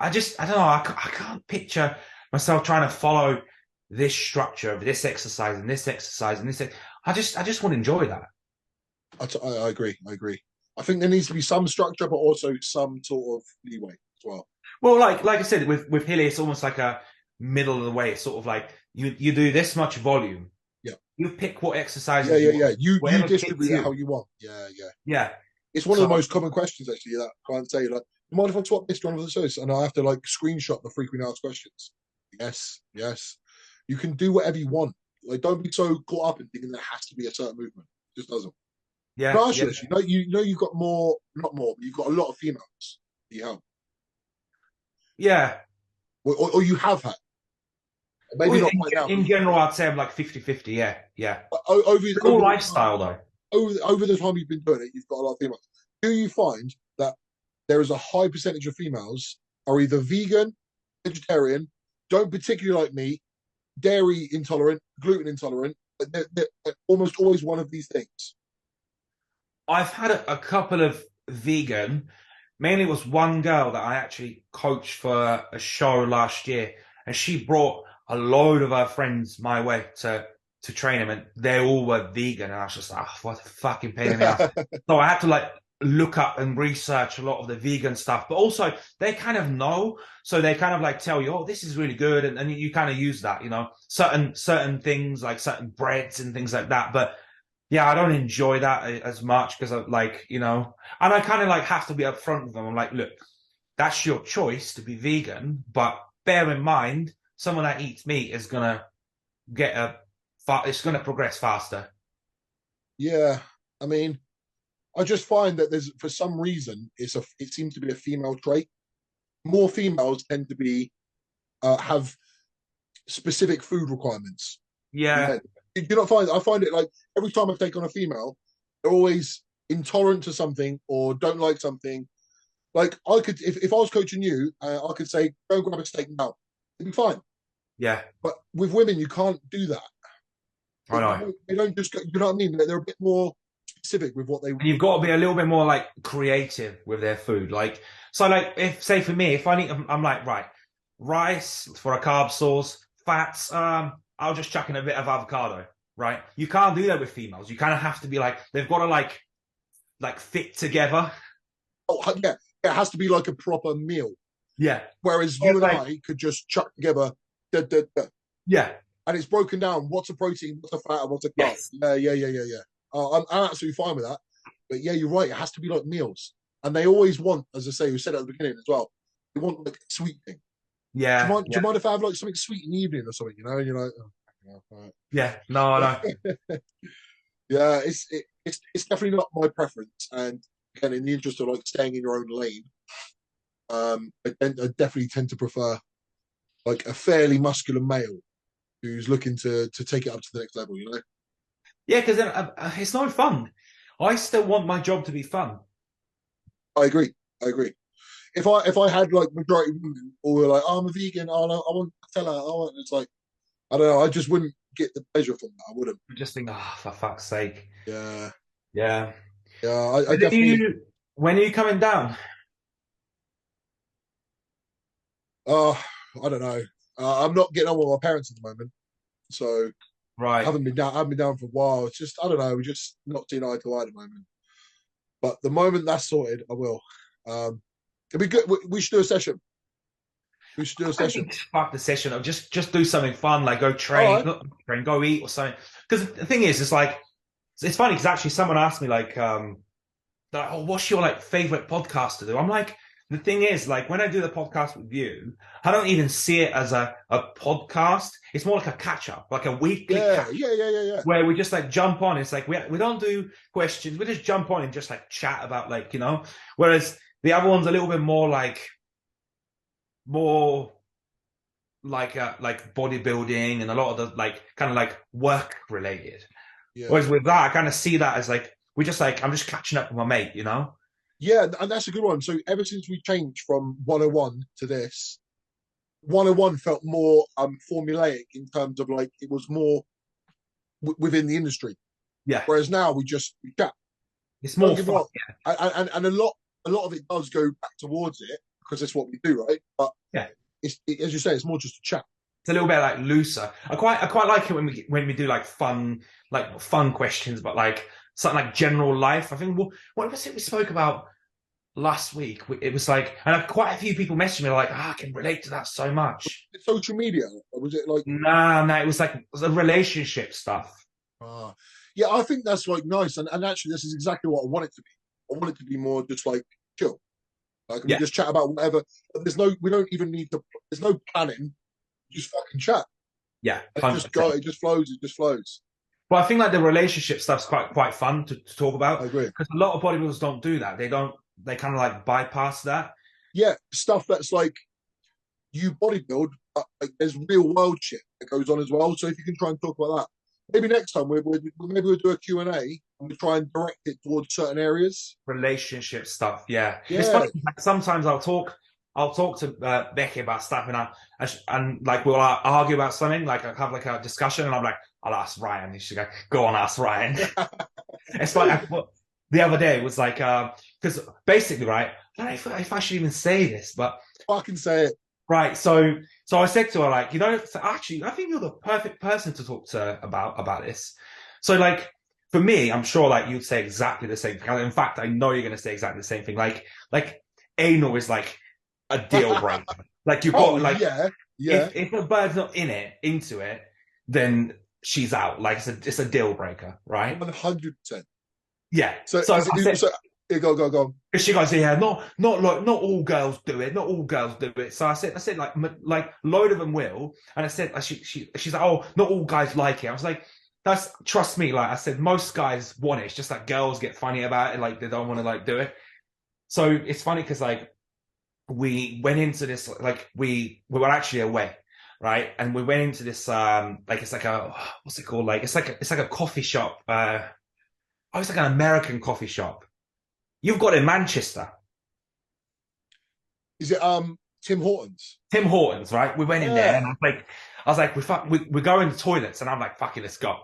I don't know, I can't picture myself trying to follow this structure of this exercise and this exercise and this. I just want to enjoy that. I agree. I agree. I think there needs to be some structure, but also some sort of leeway as well. Well, like I said, with Hilly, it's almost like a middle of the way. It's sort of like you do this much volume. Yeah, You pick what yeah, exercises yeah, you yeah. want, You whatever fits distribute it how you. you want. Yeah, yeah. Yeah. It's one of the So most common questions actually that clients say like, "You mind if I swap this one with this?" And I have to like screenshot the frequently asked questions. Yes, yes. You can do whatever you want. Like, don't be so caught up in thinking there has to be a certain movement. It just doesn't. Can yeah, I ask yeah, you this? You know you've got more, not more, but you've got a lot of females. You have, yeah. or you have had. Well, Maybe not right now, but in general, I'd say I'm like 50-50. Yeah, yeah. over It's over all the time, lifestyle though. over the time you've been doing it, you've got a lot of females. Do you find that there is a high percentage of females are either vegan, vegetarian, don't particularly like meat, dairy intolerant, gluten intolerant, but they're almost always one of these things? I've had a couple of vegan. Mainly, it was one girl that I actually coached for a show last year, and she brought a load of her friends my way to train them, and they all were vegan, and I was just like, oh, what a fucking pain in the ass. So I had to like look up and research a lot of the vegan stuff, but also they kind of know, so they kind of like tell you, oh, this is really good, and you kind of use that, certain things like certain breads and things like that, but. Yeah, I don't enjoy that as much because I like, and I kind of like have to be upfront with them. I'm like, look, that's your choice to be vegan, but bear in mind, someone that eats meat is gonna it's gonna progress faster. Yeah, I mean, I just find that there's for some reason it seems to be a female trait. More females tend to be have specific food requirements. Yeah, Yeah. Do you not find? I find it like every time I take on a female, they're always intolerant to something or don't like something. Like I could, if I was coaching you, I could say, "Go grab a steak now." It'd be fine. yeah. But with women, you can't do that. I know. They don't just go, you know what I mean? They're a bit more specific with what they. And you've got to be a little bit more like creative with their food. Like, so like if say for me, if I need, I'm like, right, rice for a carb source, fats, I'll just chuck in a bit of avocado, right? You can't do that with females. You kind of have to be like, they've got to like fit together. Oh yeah, it has to be like a proper meal. Yeah. Whereas Or you and like, I could just chuck together, da, da, da, yeah. and it's broken down. What's a protein? What's a fat? And what's a carb? Yes. Yeah. I'm absolutely fine with that. But yeah, you're right. It has to be like meals, and they always want, as I say, we said at the beginning as well. They want like a sweet thing. Yeah. Do you mind if I have like something sweet in the evening or something? You know, and you're like, oh, all Yeah. No, no. right. Yeah, it's definitely not my preference. And again, in the interest of like staying in your own lane, I definitely tend to prefer like a fairly muscular male who's looking to take it up to the next level. You know. Yeah, because then it's no fun. I still want my job to be fun. I agree. I agree. If I had like majority women or were like, oh, I'm a vegan, oh, no, I want to tell her, oh, it's like I don't know, I just wouldn't get the pleasure from that. I wouldn't. I just think, oh, for fuck's sake. Yeah, Yeah. yeah. I definitely. When are you coming down? I don't know. I'm not getting on with my parents at the moment, so I Right. haven't been down. I haven't been down for a while. It's just I don't know. We're just not seeing eye to eye at the moment. But the moment that's sorted, I will. It'd be good. We should do a session. We should do a I session. think fuck the session. Or just do something fun, like go All train, right. not train, go eat or something. Because the thing is, it's like it's funny because actually someone asked me like, they're like, oh, what's your like favorite podcast to do? I'm like, the thing is, like when I do the podcast with you, I don't even see it as a podcast. It's more like a catch up, like a weekly Yeah, catch yeah. where we just like jump on. It's like we don't do questions. We just jump on and just like chat about like, you know, whereas the other one's a little bit more like bodybuilding and a lot of the like kind of like work related. Yeah. Whereas with that, I kind of see that as like we just like I'm just catching up with my mate, you know? Yeah, and that's a good one. So ever since we changed from 101 to this, 101 felt more formulaic in terms of like it was more within the industry. Yeah, Whereas now we chat. it's Don't more get me fun. wrong, and a lot of it does go back towards it because that's what we do, right? But Yeah, as you say, it's more just a chat. it's a little bit like looser. I quite like it when we do like fun questions, but like something like general life. I think what was it we spoke about last week? It was like, and quite a few people messaged me like, I can relate to that so much. Social media, or was it like? Nah, no, it was like the relationship stuff. Uh, yeah, I think that's like nice, and actually, this is exactly what I want it to be. I want it to be more just like chill. Like we Yeah, just chat about whatever. We don't even need to. There's no planning. Just fucking chat. yeah, And it just 100%. go. It just flows. It just flows. But I think like the relationship stuff's quite fun to talk I about agree. because a lot of bodybuilders don't do that. They kind of like bypass that. Yeah, stuff that's like you bodybuild, but like there's real world shit that goes on as well. So if you can try and talk about that, maybe next time maybe we'll do a Q&A and we try and direct it towards certain areas. Relationship stuff, yeah. It's Yeah, funny. Like, sometimes I'll talk to Becky about stuff, and like we'll argue about something. Like I have like a discussion, and I'm like, I'll ask Ryan. He should go on, ask Ryan. It's like the other day was like because basically, right? I don't know if I should even say this, but fucking say it. right. So I said to her like, you know, so actually, I think you're the perfect person to talk to about this. So like for me, I'm sure like you'd say exactly the same thing. In fact, I know you're going to say exactly the same thing. Like anal is like a deal breaker. Like you've Oh got like yeah. if a bird's not into it, then she's out. Like it's a deal breaker, right? 100%. Yeah. So So is I it, said, so yeah, go. she goes, yeah, not all girls do it. Not all girls do it. So I said like load of them will. And I said she's like, oh, not all guys like it. I was like, trust me. Like I said, most guys want it. It's just like girls get funny about it. Like they don't want to like do it. So it's funny because like we went into this like we were actually away, right? And we went into this like it's like a what's it called? Like it's like a coffee shop. It's like an American coffee shop. You've got it in Manchester. Is it Tim Hortons? Tim Hortons, right? We went in there and Yeah. I was like, we go in the toilets and I'm like, fuck it, let's go.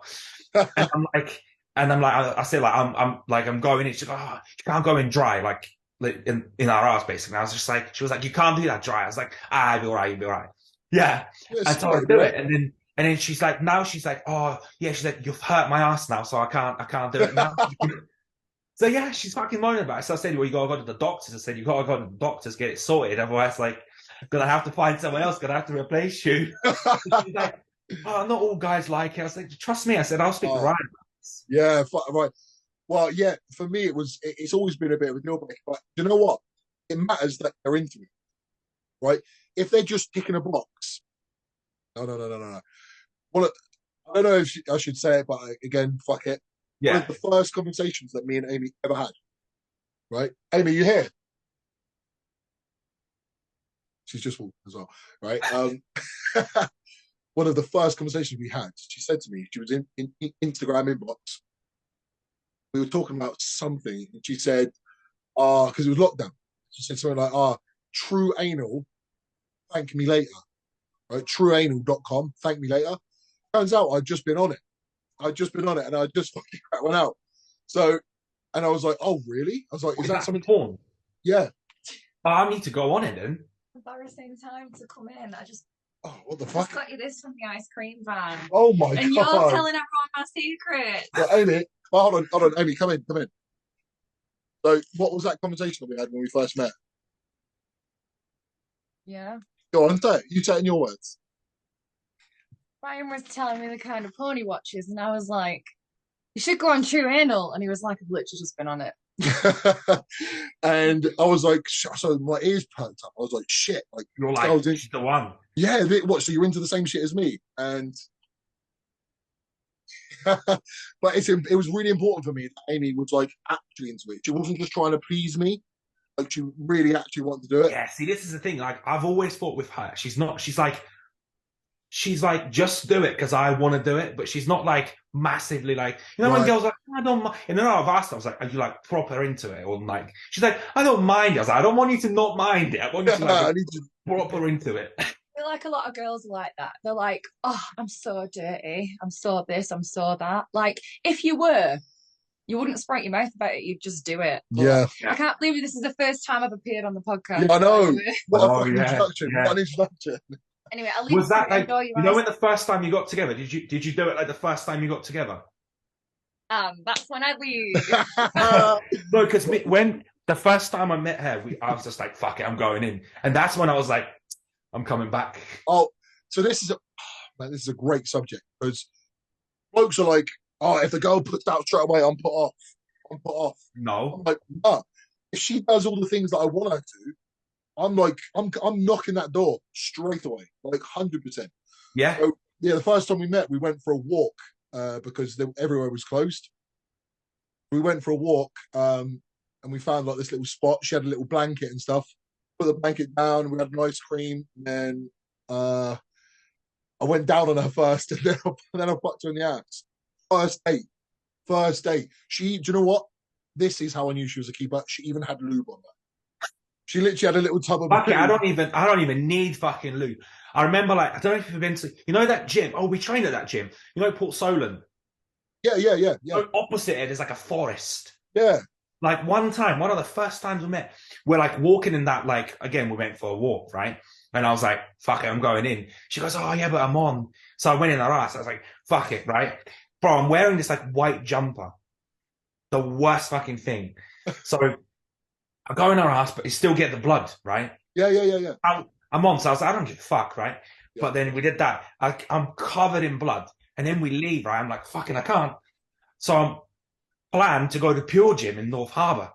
And I'm like, I said, like, I'm going in. She's like, oh, you can't go in dry, like in our house, basically. I was just like, she was like, you can't do that dry. I was like, I'll be all right, you'll be all right. Yeah. Yeah, And so I smart, do yeah. it. And then she's like, now she's like, oh, yeah, she's like, you've hurt my ass now, so I can't do it now. So yeah, she's fucking moaning about it. So I said, well, you gotta go to the doctors. I said, you gotta go to the doctors, get it sorted. Otherwise, like, gonna have to find someone else, gonna have to replace you. She's like, oh, not all guys like it. I was like, trust me. I said, I'll speak to Oh, Ryan. yeah, right. Well, yeah, for me, it's always been a bit of a deal breaker. But you know what? It matters that they're into it, right? If they're just ticking a box, no, no, no, no, no, no. Well, I don't know if I should say it, but again, fuck it. One Yeah. of the first conversations that me and Amy ever had, right? Amy, you here? She's just walked as well, right? One of the first conversations we had, she said to me, she was in Instagram inbox. We were talking about something, and she said, because it was lockdown. She said something like, true anal, thank me later. Right? Trueanal.com, thank me later. Turns out I'd just been on it. I'd just been on it and I just fucking went out. So, and I was like, oh, really? I was like, is that something? Porn? Yeah. Oh, I need to go on it then. Embarrassing time to come in. Oh, what the I fuck? just got you this from the ice cream van. Oh my God. And you're telling everyone my secrets. Well, Amy, hold on, Amy, come in. So, what was that conversation that we had when we first met? Yeah. Go on, say it. You say it in your words. Ryan was telling me the kind of porn he watches, and I was like, you should go on True Anal. And he was like, I've literally just been on it. And I was like, so my ears perked up. I was like, shit. Like, you're like, she's the one. Yeah, what? So you're into the same shit as me? And but it was really important for me that Amy was like actually into it. She wasn't just trying to please me. Like she really actually wanted to do it. Yeah, see, this is the thing. Like, I've always thought with her, she's not, she's like, just do it because I want to do it, but she's not like massively like, you know, when girls are like, I don't mind. And then I've asked her, I was like, are you like proper into it? Or like, she's like, I don't mind it. I was like, I don't want you to not mind it. I want you to like proper into it. I feel like a lot of girls are like that. They're like, oh, I'm so dirty. I'm so this, I'm so that. Like, if you were, you wouldn't sprite your mouth about it. You'd just do it. But yeah. I can't believe this is the first time I've appeared on the podcast. Yeah, I know. What a fucking introduction. Yeah. What an introduction. Anyway, I'll leave was that like, you know, eyes. when the first time you got together, did you do it like the first time you got together? That's when I leave. No, because when the first time I met her, I was just like, fuck it, I'm going in. And that's when I was like, I'm coming back. Oh, so this is a great subject because blokes are like, oh, if the girl puts out straight away, I'm put off. No. I'm like, nah. If she does all the things that I want her to, I'm like, I'm knocking that door straight away, like 100%. Yeah. So, yeah, the first time we met, we went for a walk because everywhere was closed. We went for a walk and we found like this little spot. She had a little blanket and stuff. Put the blanket down. We had an ice cream. And then I went down on her first, and then I fucked her in the ass. First date. Do you know what? This is how I knew she was a keeper. She even had lube on her. She literally had a little tub of fuck it, I don't even need fucking lube. I remember, like, I don't know if you've been to, you know, that gym. Oh, we trained at that gym. You know, Port Solent. Yeah. So opposite it is like a forest. Yeah. Like one time, one of the first times we met, we're like walking in that, like, again, we went for a walk, right? And I was like, fuck it, I'm going in. She goes, oh yeah, but I'm on. So I went in her ass. I was like, fuck it, right? Bro, I'm wearing this like white jumper. The worst fucking thing. So I go in her ass, but you still get the blood, right? Yeah. I'm on, so I was like, I don't give a fuck, right? Yeah. But then we did that. I'm covered in blood. And then we leave, right? I'm like, fucking, I can't. So I'm planned to go to Pure Gym in North Harbour.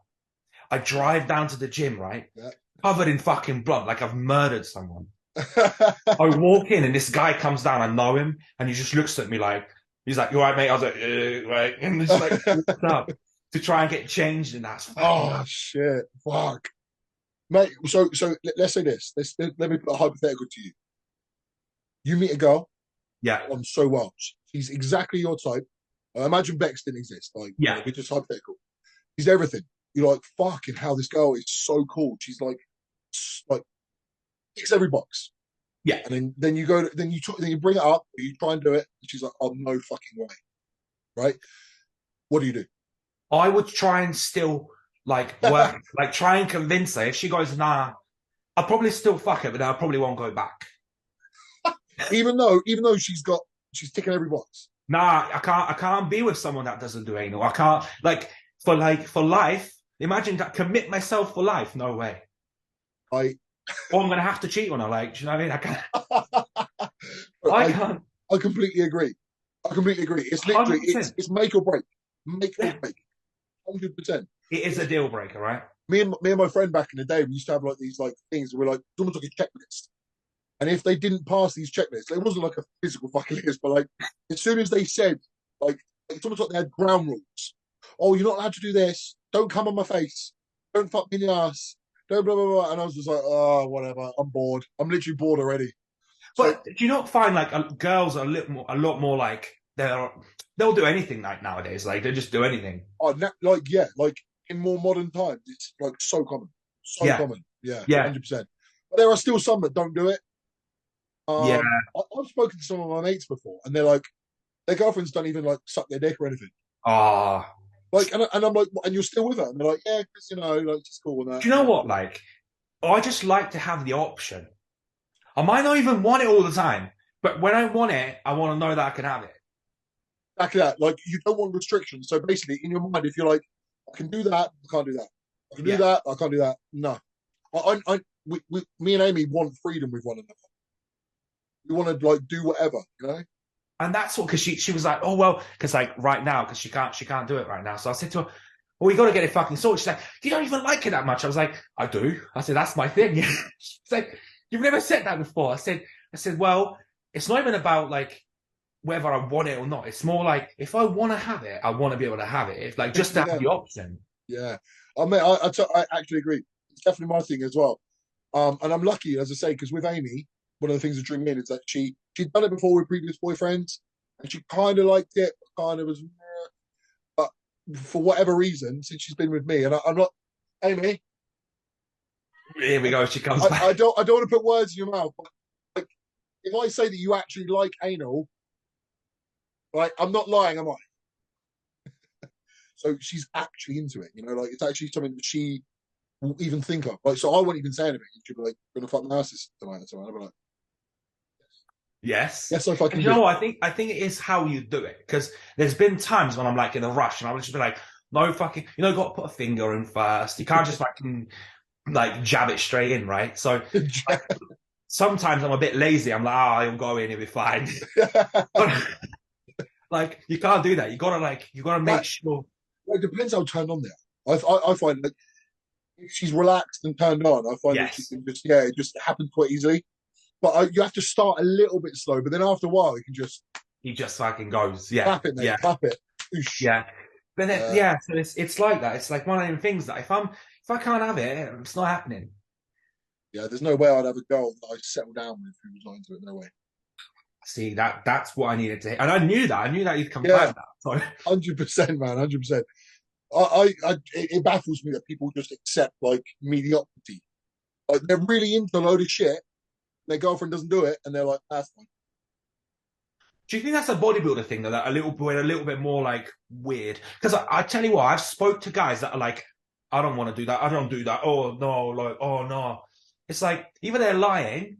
I drive down to the gym, right? Yeah. Covered in fucking blood, like I've murdered someone. I walk in and this guy comes down, I know him, and he just looks at me like, he's like, you all right, mate? I was like, right. And just like, walked up to try and get changed, and that's oh, shit. Fuck. Mate, so let's say this. Let me put a hypothetical to you. You meet a girl. Yeah. On so well. She's exactly your type. I imagine Bex didn't exist. Like, yeah. We're just hypothetical. She's everything. You're like, fucking hell, this girl is so cool. She's like ticks every box. Yeah. And then you go, then you bring it up, you try and do it, and she's like, oh, no fucking way. right? What do you do? I would try and still like work, like try and convince her. If she goes, nah, I'll probably still fuck it, but I probably won't go back. Even though she's ticking every box. Nah, I can't be with someone that doesn't do anal. I can't for life. Imagine that commit myself for life. No way. I Or I'm gonna have to cheat on her. Like, do you know what I mean? I can't. I I can't. I completely agree. I completely agree. It's literally 100%. it's make or break. Make or Yeah. break. 100%. It is a deal breaker, right? Me and my friend back in the day, we used to have like these like things where we're like, someone took a checklist. And if they didn't pass these checklists, it wasn't like a physical fucking list, but like as soon as they said, like someone thought they had ground rules. Oh, you're not allowed to do this. Don't come on my face. Don't fuck me in the ass. Don't blah blah blah. And I was just like, oh, whatever. I'm bored. I'm literally bored already. So But do you not find like girls are a lot more like they'll do anything like nowadays. Like they just do anything. like yeah, like in more modern times, it's like so common. So Yeah, common. Yeah, yeah, 100%. But there are still some that don't do it. yeah. I've spoken to some of my mates before, and they're like, their girlfriends don't even like suck their dick or anything. Ah, Like, and I'm like, and you're still with her? And they're like, yeah, because like, just cool and that. do you know what? Like, I just like to have the option. I might not even want it all the time, but when I want it, I want to know that I can have it. Exactly that. Like, you don't want restrictions. So basically, in your mind, if you're like, I can do that, I can't do that. I can do Yeah. that, I can't do that. No, me and Amy want freedom with one another. We want to like do whatever, you know. And that's what, because she was like, oh well, because like right now, because she can't do it right now. So I said to her, well, we got to get it fucking sorted. She's like, you don't even like it that much. I was like, I do. I said, that's my thing. She's like, you've never said that before. I said, well, it's not even about like whether I want it or not. It's more like if I want to have it, I want to be able to have it. It's like just to have the option. Yeah, I mean, I actually agree. It's definitely my thing as well. And I'm lucky, as I say, because with Amy, one of the things that drew me in is that she'd done it before with previous boyfriends, and she kind of liked it, kind of was, but for whatever reason, since she's been with me, and I'm not, Amy, Here we go. She comes back. I don't want to put words in your mouth, but like if I say that you actually like anal, like I'm not lying, am I? So she's actually into it, like it's actually something that she will even think of. Like, so I won't even say anything. She'll be like, "Gonna fuck my ass tonight." So I'll be like, Yes. "Yes, I fucking." You know what? I think it is how you do it, because there's been times when I'm like in a rush and I'll just be like, no fucking, got to put a finger in first. You can't just like jab it straight in, right? So like, sometimes I'm a bit lazy. I'm like, I'll go in, it'll be fine. But, like you can't do that. You gotta make sure. It depends how turned on they are. I find like if she's relaxed and turned on, I find that she Yes. can it just happens quite easily. But you have to start a little bit slow, but then after a while, you can just He just fucking goes. Yeah. clap it, mate. Yeah. Clap it. Oosh. Yeah. But then, so it's like that. It's like one of them things that if I can't have it, it's not happening. Yeah, there's no way I'd have a girl that I settle down with who was not into it. No way. See, that's what I needed to hear. And I knew that you'd confirm Yeah, that. So 100%, man, 100%. It baffles me that people just accept like mediocrity. Like they're really into a load of shit. Their girlfriend doesn't do it, and they're like, "That's fine." do you think that's a bodybuilder thing that a little bit more like weird? Because I tell you what, I've spoke to guys that are like, I don't want to do that. I don't do that. Oh no, like, oh no. It's like either they're lying.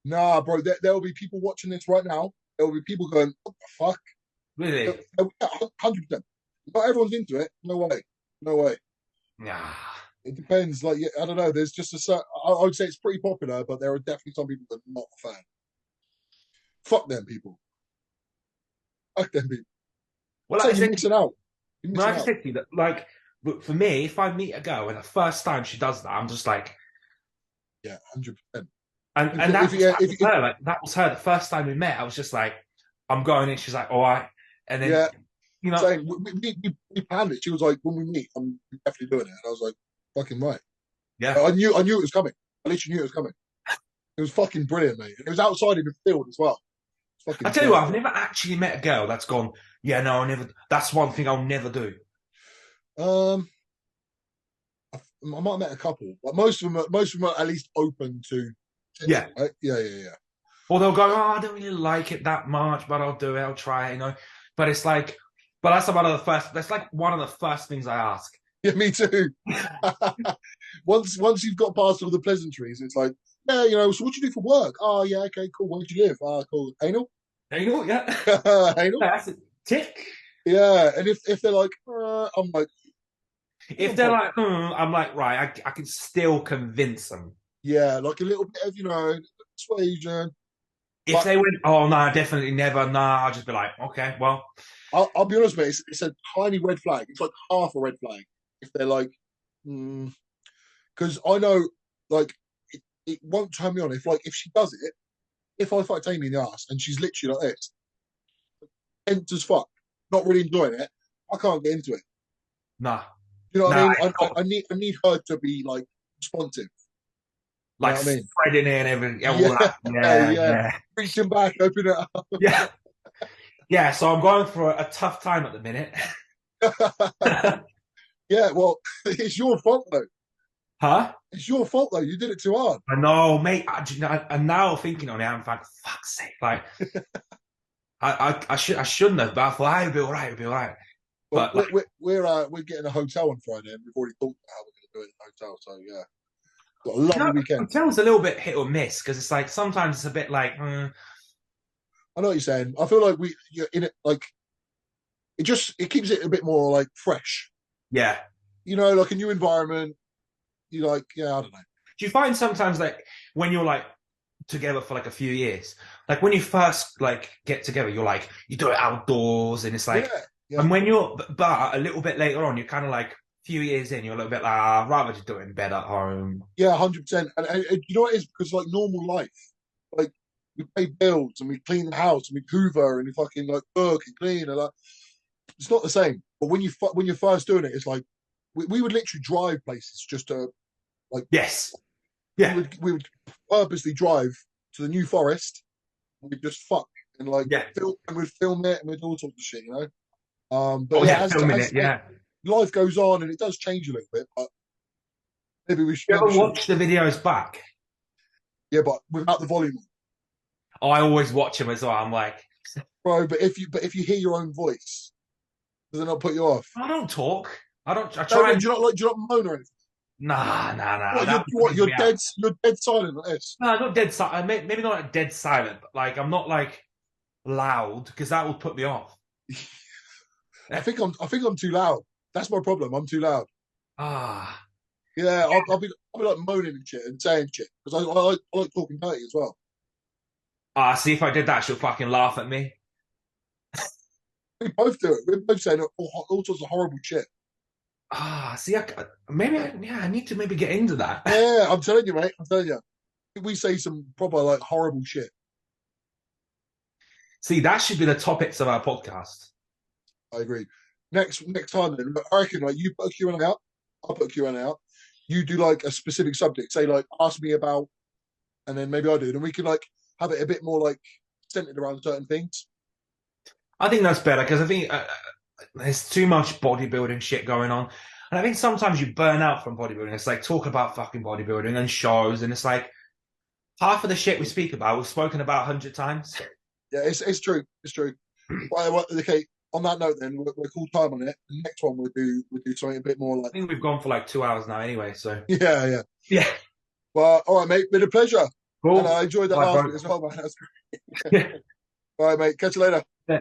Nah, bro. There will be people watching this right now. There will be people going, "What the fuck?" Really? 100%. Not everyone's into it. No way. No way. Nah. It depends. Like, I don't know. There's just a certain. I would say it's pretty popular, but there are definitely some people that are not a fan. Fuck them people. Fuck them people. Well, So like I you're said, mixing out. You're mixing like I out. said to you, that like, but for me, if I meet a girl and the first time she does that, I'm just like, Yeah, 100%. and that was, If her. Like that was her. The first time we met, I was just like, I'm going in. She's like, all right, and then yeah, saying we planned it. She was like, when we meet, I'm definitely doing it, and I was like, fucking right. yeah. I knew it was coming. I literally knew it was coming. It was fucking brilliant, mate. It was outside in the field as well. I tell you what, I've never actually met a girl that's gone, yeah, no, I'll never. That's one thing I'll never do. Um, I might have met a couple, but most of them are at least open to. Yeah. Right? Yeah. Or they'll go, oh, I don't really like it that much, but I'll do it. I'll try it, But it's like, But that's one of the first. That's like one of the first things I ask. Yeah, me too. Once you've got past all the pleasantries, it's like, yeah, so what do you do for work? Oh, yeah, okay, cool. Where do you live? Ah, cool. Anal? You know, yeah. Anal? That's a tick. Yeah. And if they're like, I'm like, If they're like, I'm like, right, I can still convince them. yeah, like a little bit of, persuasion. If But they went, oh no, definitely never, nah, I'll just be like, okay, well, I'll be honest, mate, it's a tiny red flag. It's like half a red flag. If they're like, because I know, like, it won't turn me on. If she does it, if I fucked Amy in the ass and she's literally like this, tense as fuck, not really enjoying it, I can't get into it. nah, You know what I nah, mean? I need her to be like responsive. You know like what I mean? spreading it and everything, all Yeah, that. Yeah, yeah. yeah, Reaching back, open it up. yeah, yeah. So I'm going for a tough time at the minute. Yeah, well, it's your fault though. Huh? It's your fault though. You did it too hard. I know, mate. And now thinking on it, I'm like, fuck's sake, like, I shouldn't have, but I thought, it'll be all right, it'll be all right. Well, But like, we're getting a hotel on Friday, and we've already talked about how we're going to do it in the hotel. So yeah, got a lovely weekend. hotel's a little bit hit or miss because it's like sometimes it's a bit like, I know what you're saying. I feel like you're in it, like it keeps it a bit more like fresh. yeah. Like a new environment. You like, yeah, I don't know. Do you find sometimes like when you're like together for like a few years, like when you first like get together, you're like you do it outdoors, and it's like, Yeah, yeah, and when you're but a little bit later on, you're kind of like a few years in, you're a little bit like, I'd rather just do it in bed at home. yeah, 100%. And you know what it is? Because like normal life, like we pay bills and we clean the house and we hoover and we fucking like cook and clean and like it's not the same. But when you're first doing it, it's like we would literally drive places just to like Yes, we yeah, would we would purposely drive to the New Forest and we'd just fuck and like yeah. we'd film it and we'd do all sorts of shit, you know. But Oh yeah, yeah, filming it. as Yeah. life goes on and it does change a little bit, but maybe we should, You maybe ever should watch the videos back? yeah, but without the volume, Oh, I always watch them as well. I'm like, bro. But if you hear your own voice, does it not put you off? I don't talk. I don't. I No, try no, and do you not moan or anything? nah, nah, nah. What That what freaks me out. you're dead silent like this. No, not dead silent. Maybe not like dead silent, but like I'm not like loud because that would put me off. I think I'm too loud. That's my problem. I'm too loud. Ah, Yeah, I'll be like moaning and shit and saying shit because I like talking dirty as well. see if I did that, she'll fucking laugh at me. We both do it. We're both saying all sorts of horrible shit. See, yeah, I need to maybe get into that. Yeah, I'm telling you, mate. I'm telling you. We say some proper like horrible shit. See, that should be the topics of our podcast. I agree. Next time then, I reckon like you put a Q&A out, I'll put a Q&A out. You do like a specific subject, say like ask me about, and then maybe I do, and we can like have it a bit more like centered around certain things. I think that's better because I think there's too much bodybuilding shit going on. And I think sometimes you burn out from bodybuilding. It's like talk about fucking bodybuilding and shows, and it's like half of the shit we speak about, we've spoken about 100 times. Yeah, it's true. It's true. Well, okay. On that note, then we're cool time on it. The next one we'll do something a bit more I like think we've gone for like 2 hours now anyway, so yeah, yeah. yeah. Well, all right, mate. Been a pleasure, Cool. and I enjoyed that Bye, last bro. bit as well, man. That's great. Yeah. All right, mate. Catch you later. Yeah.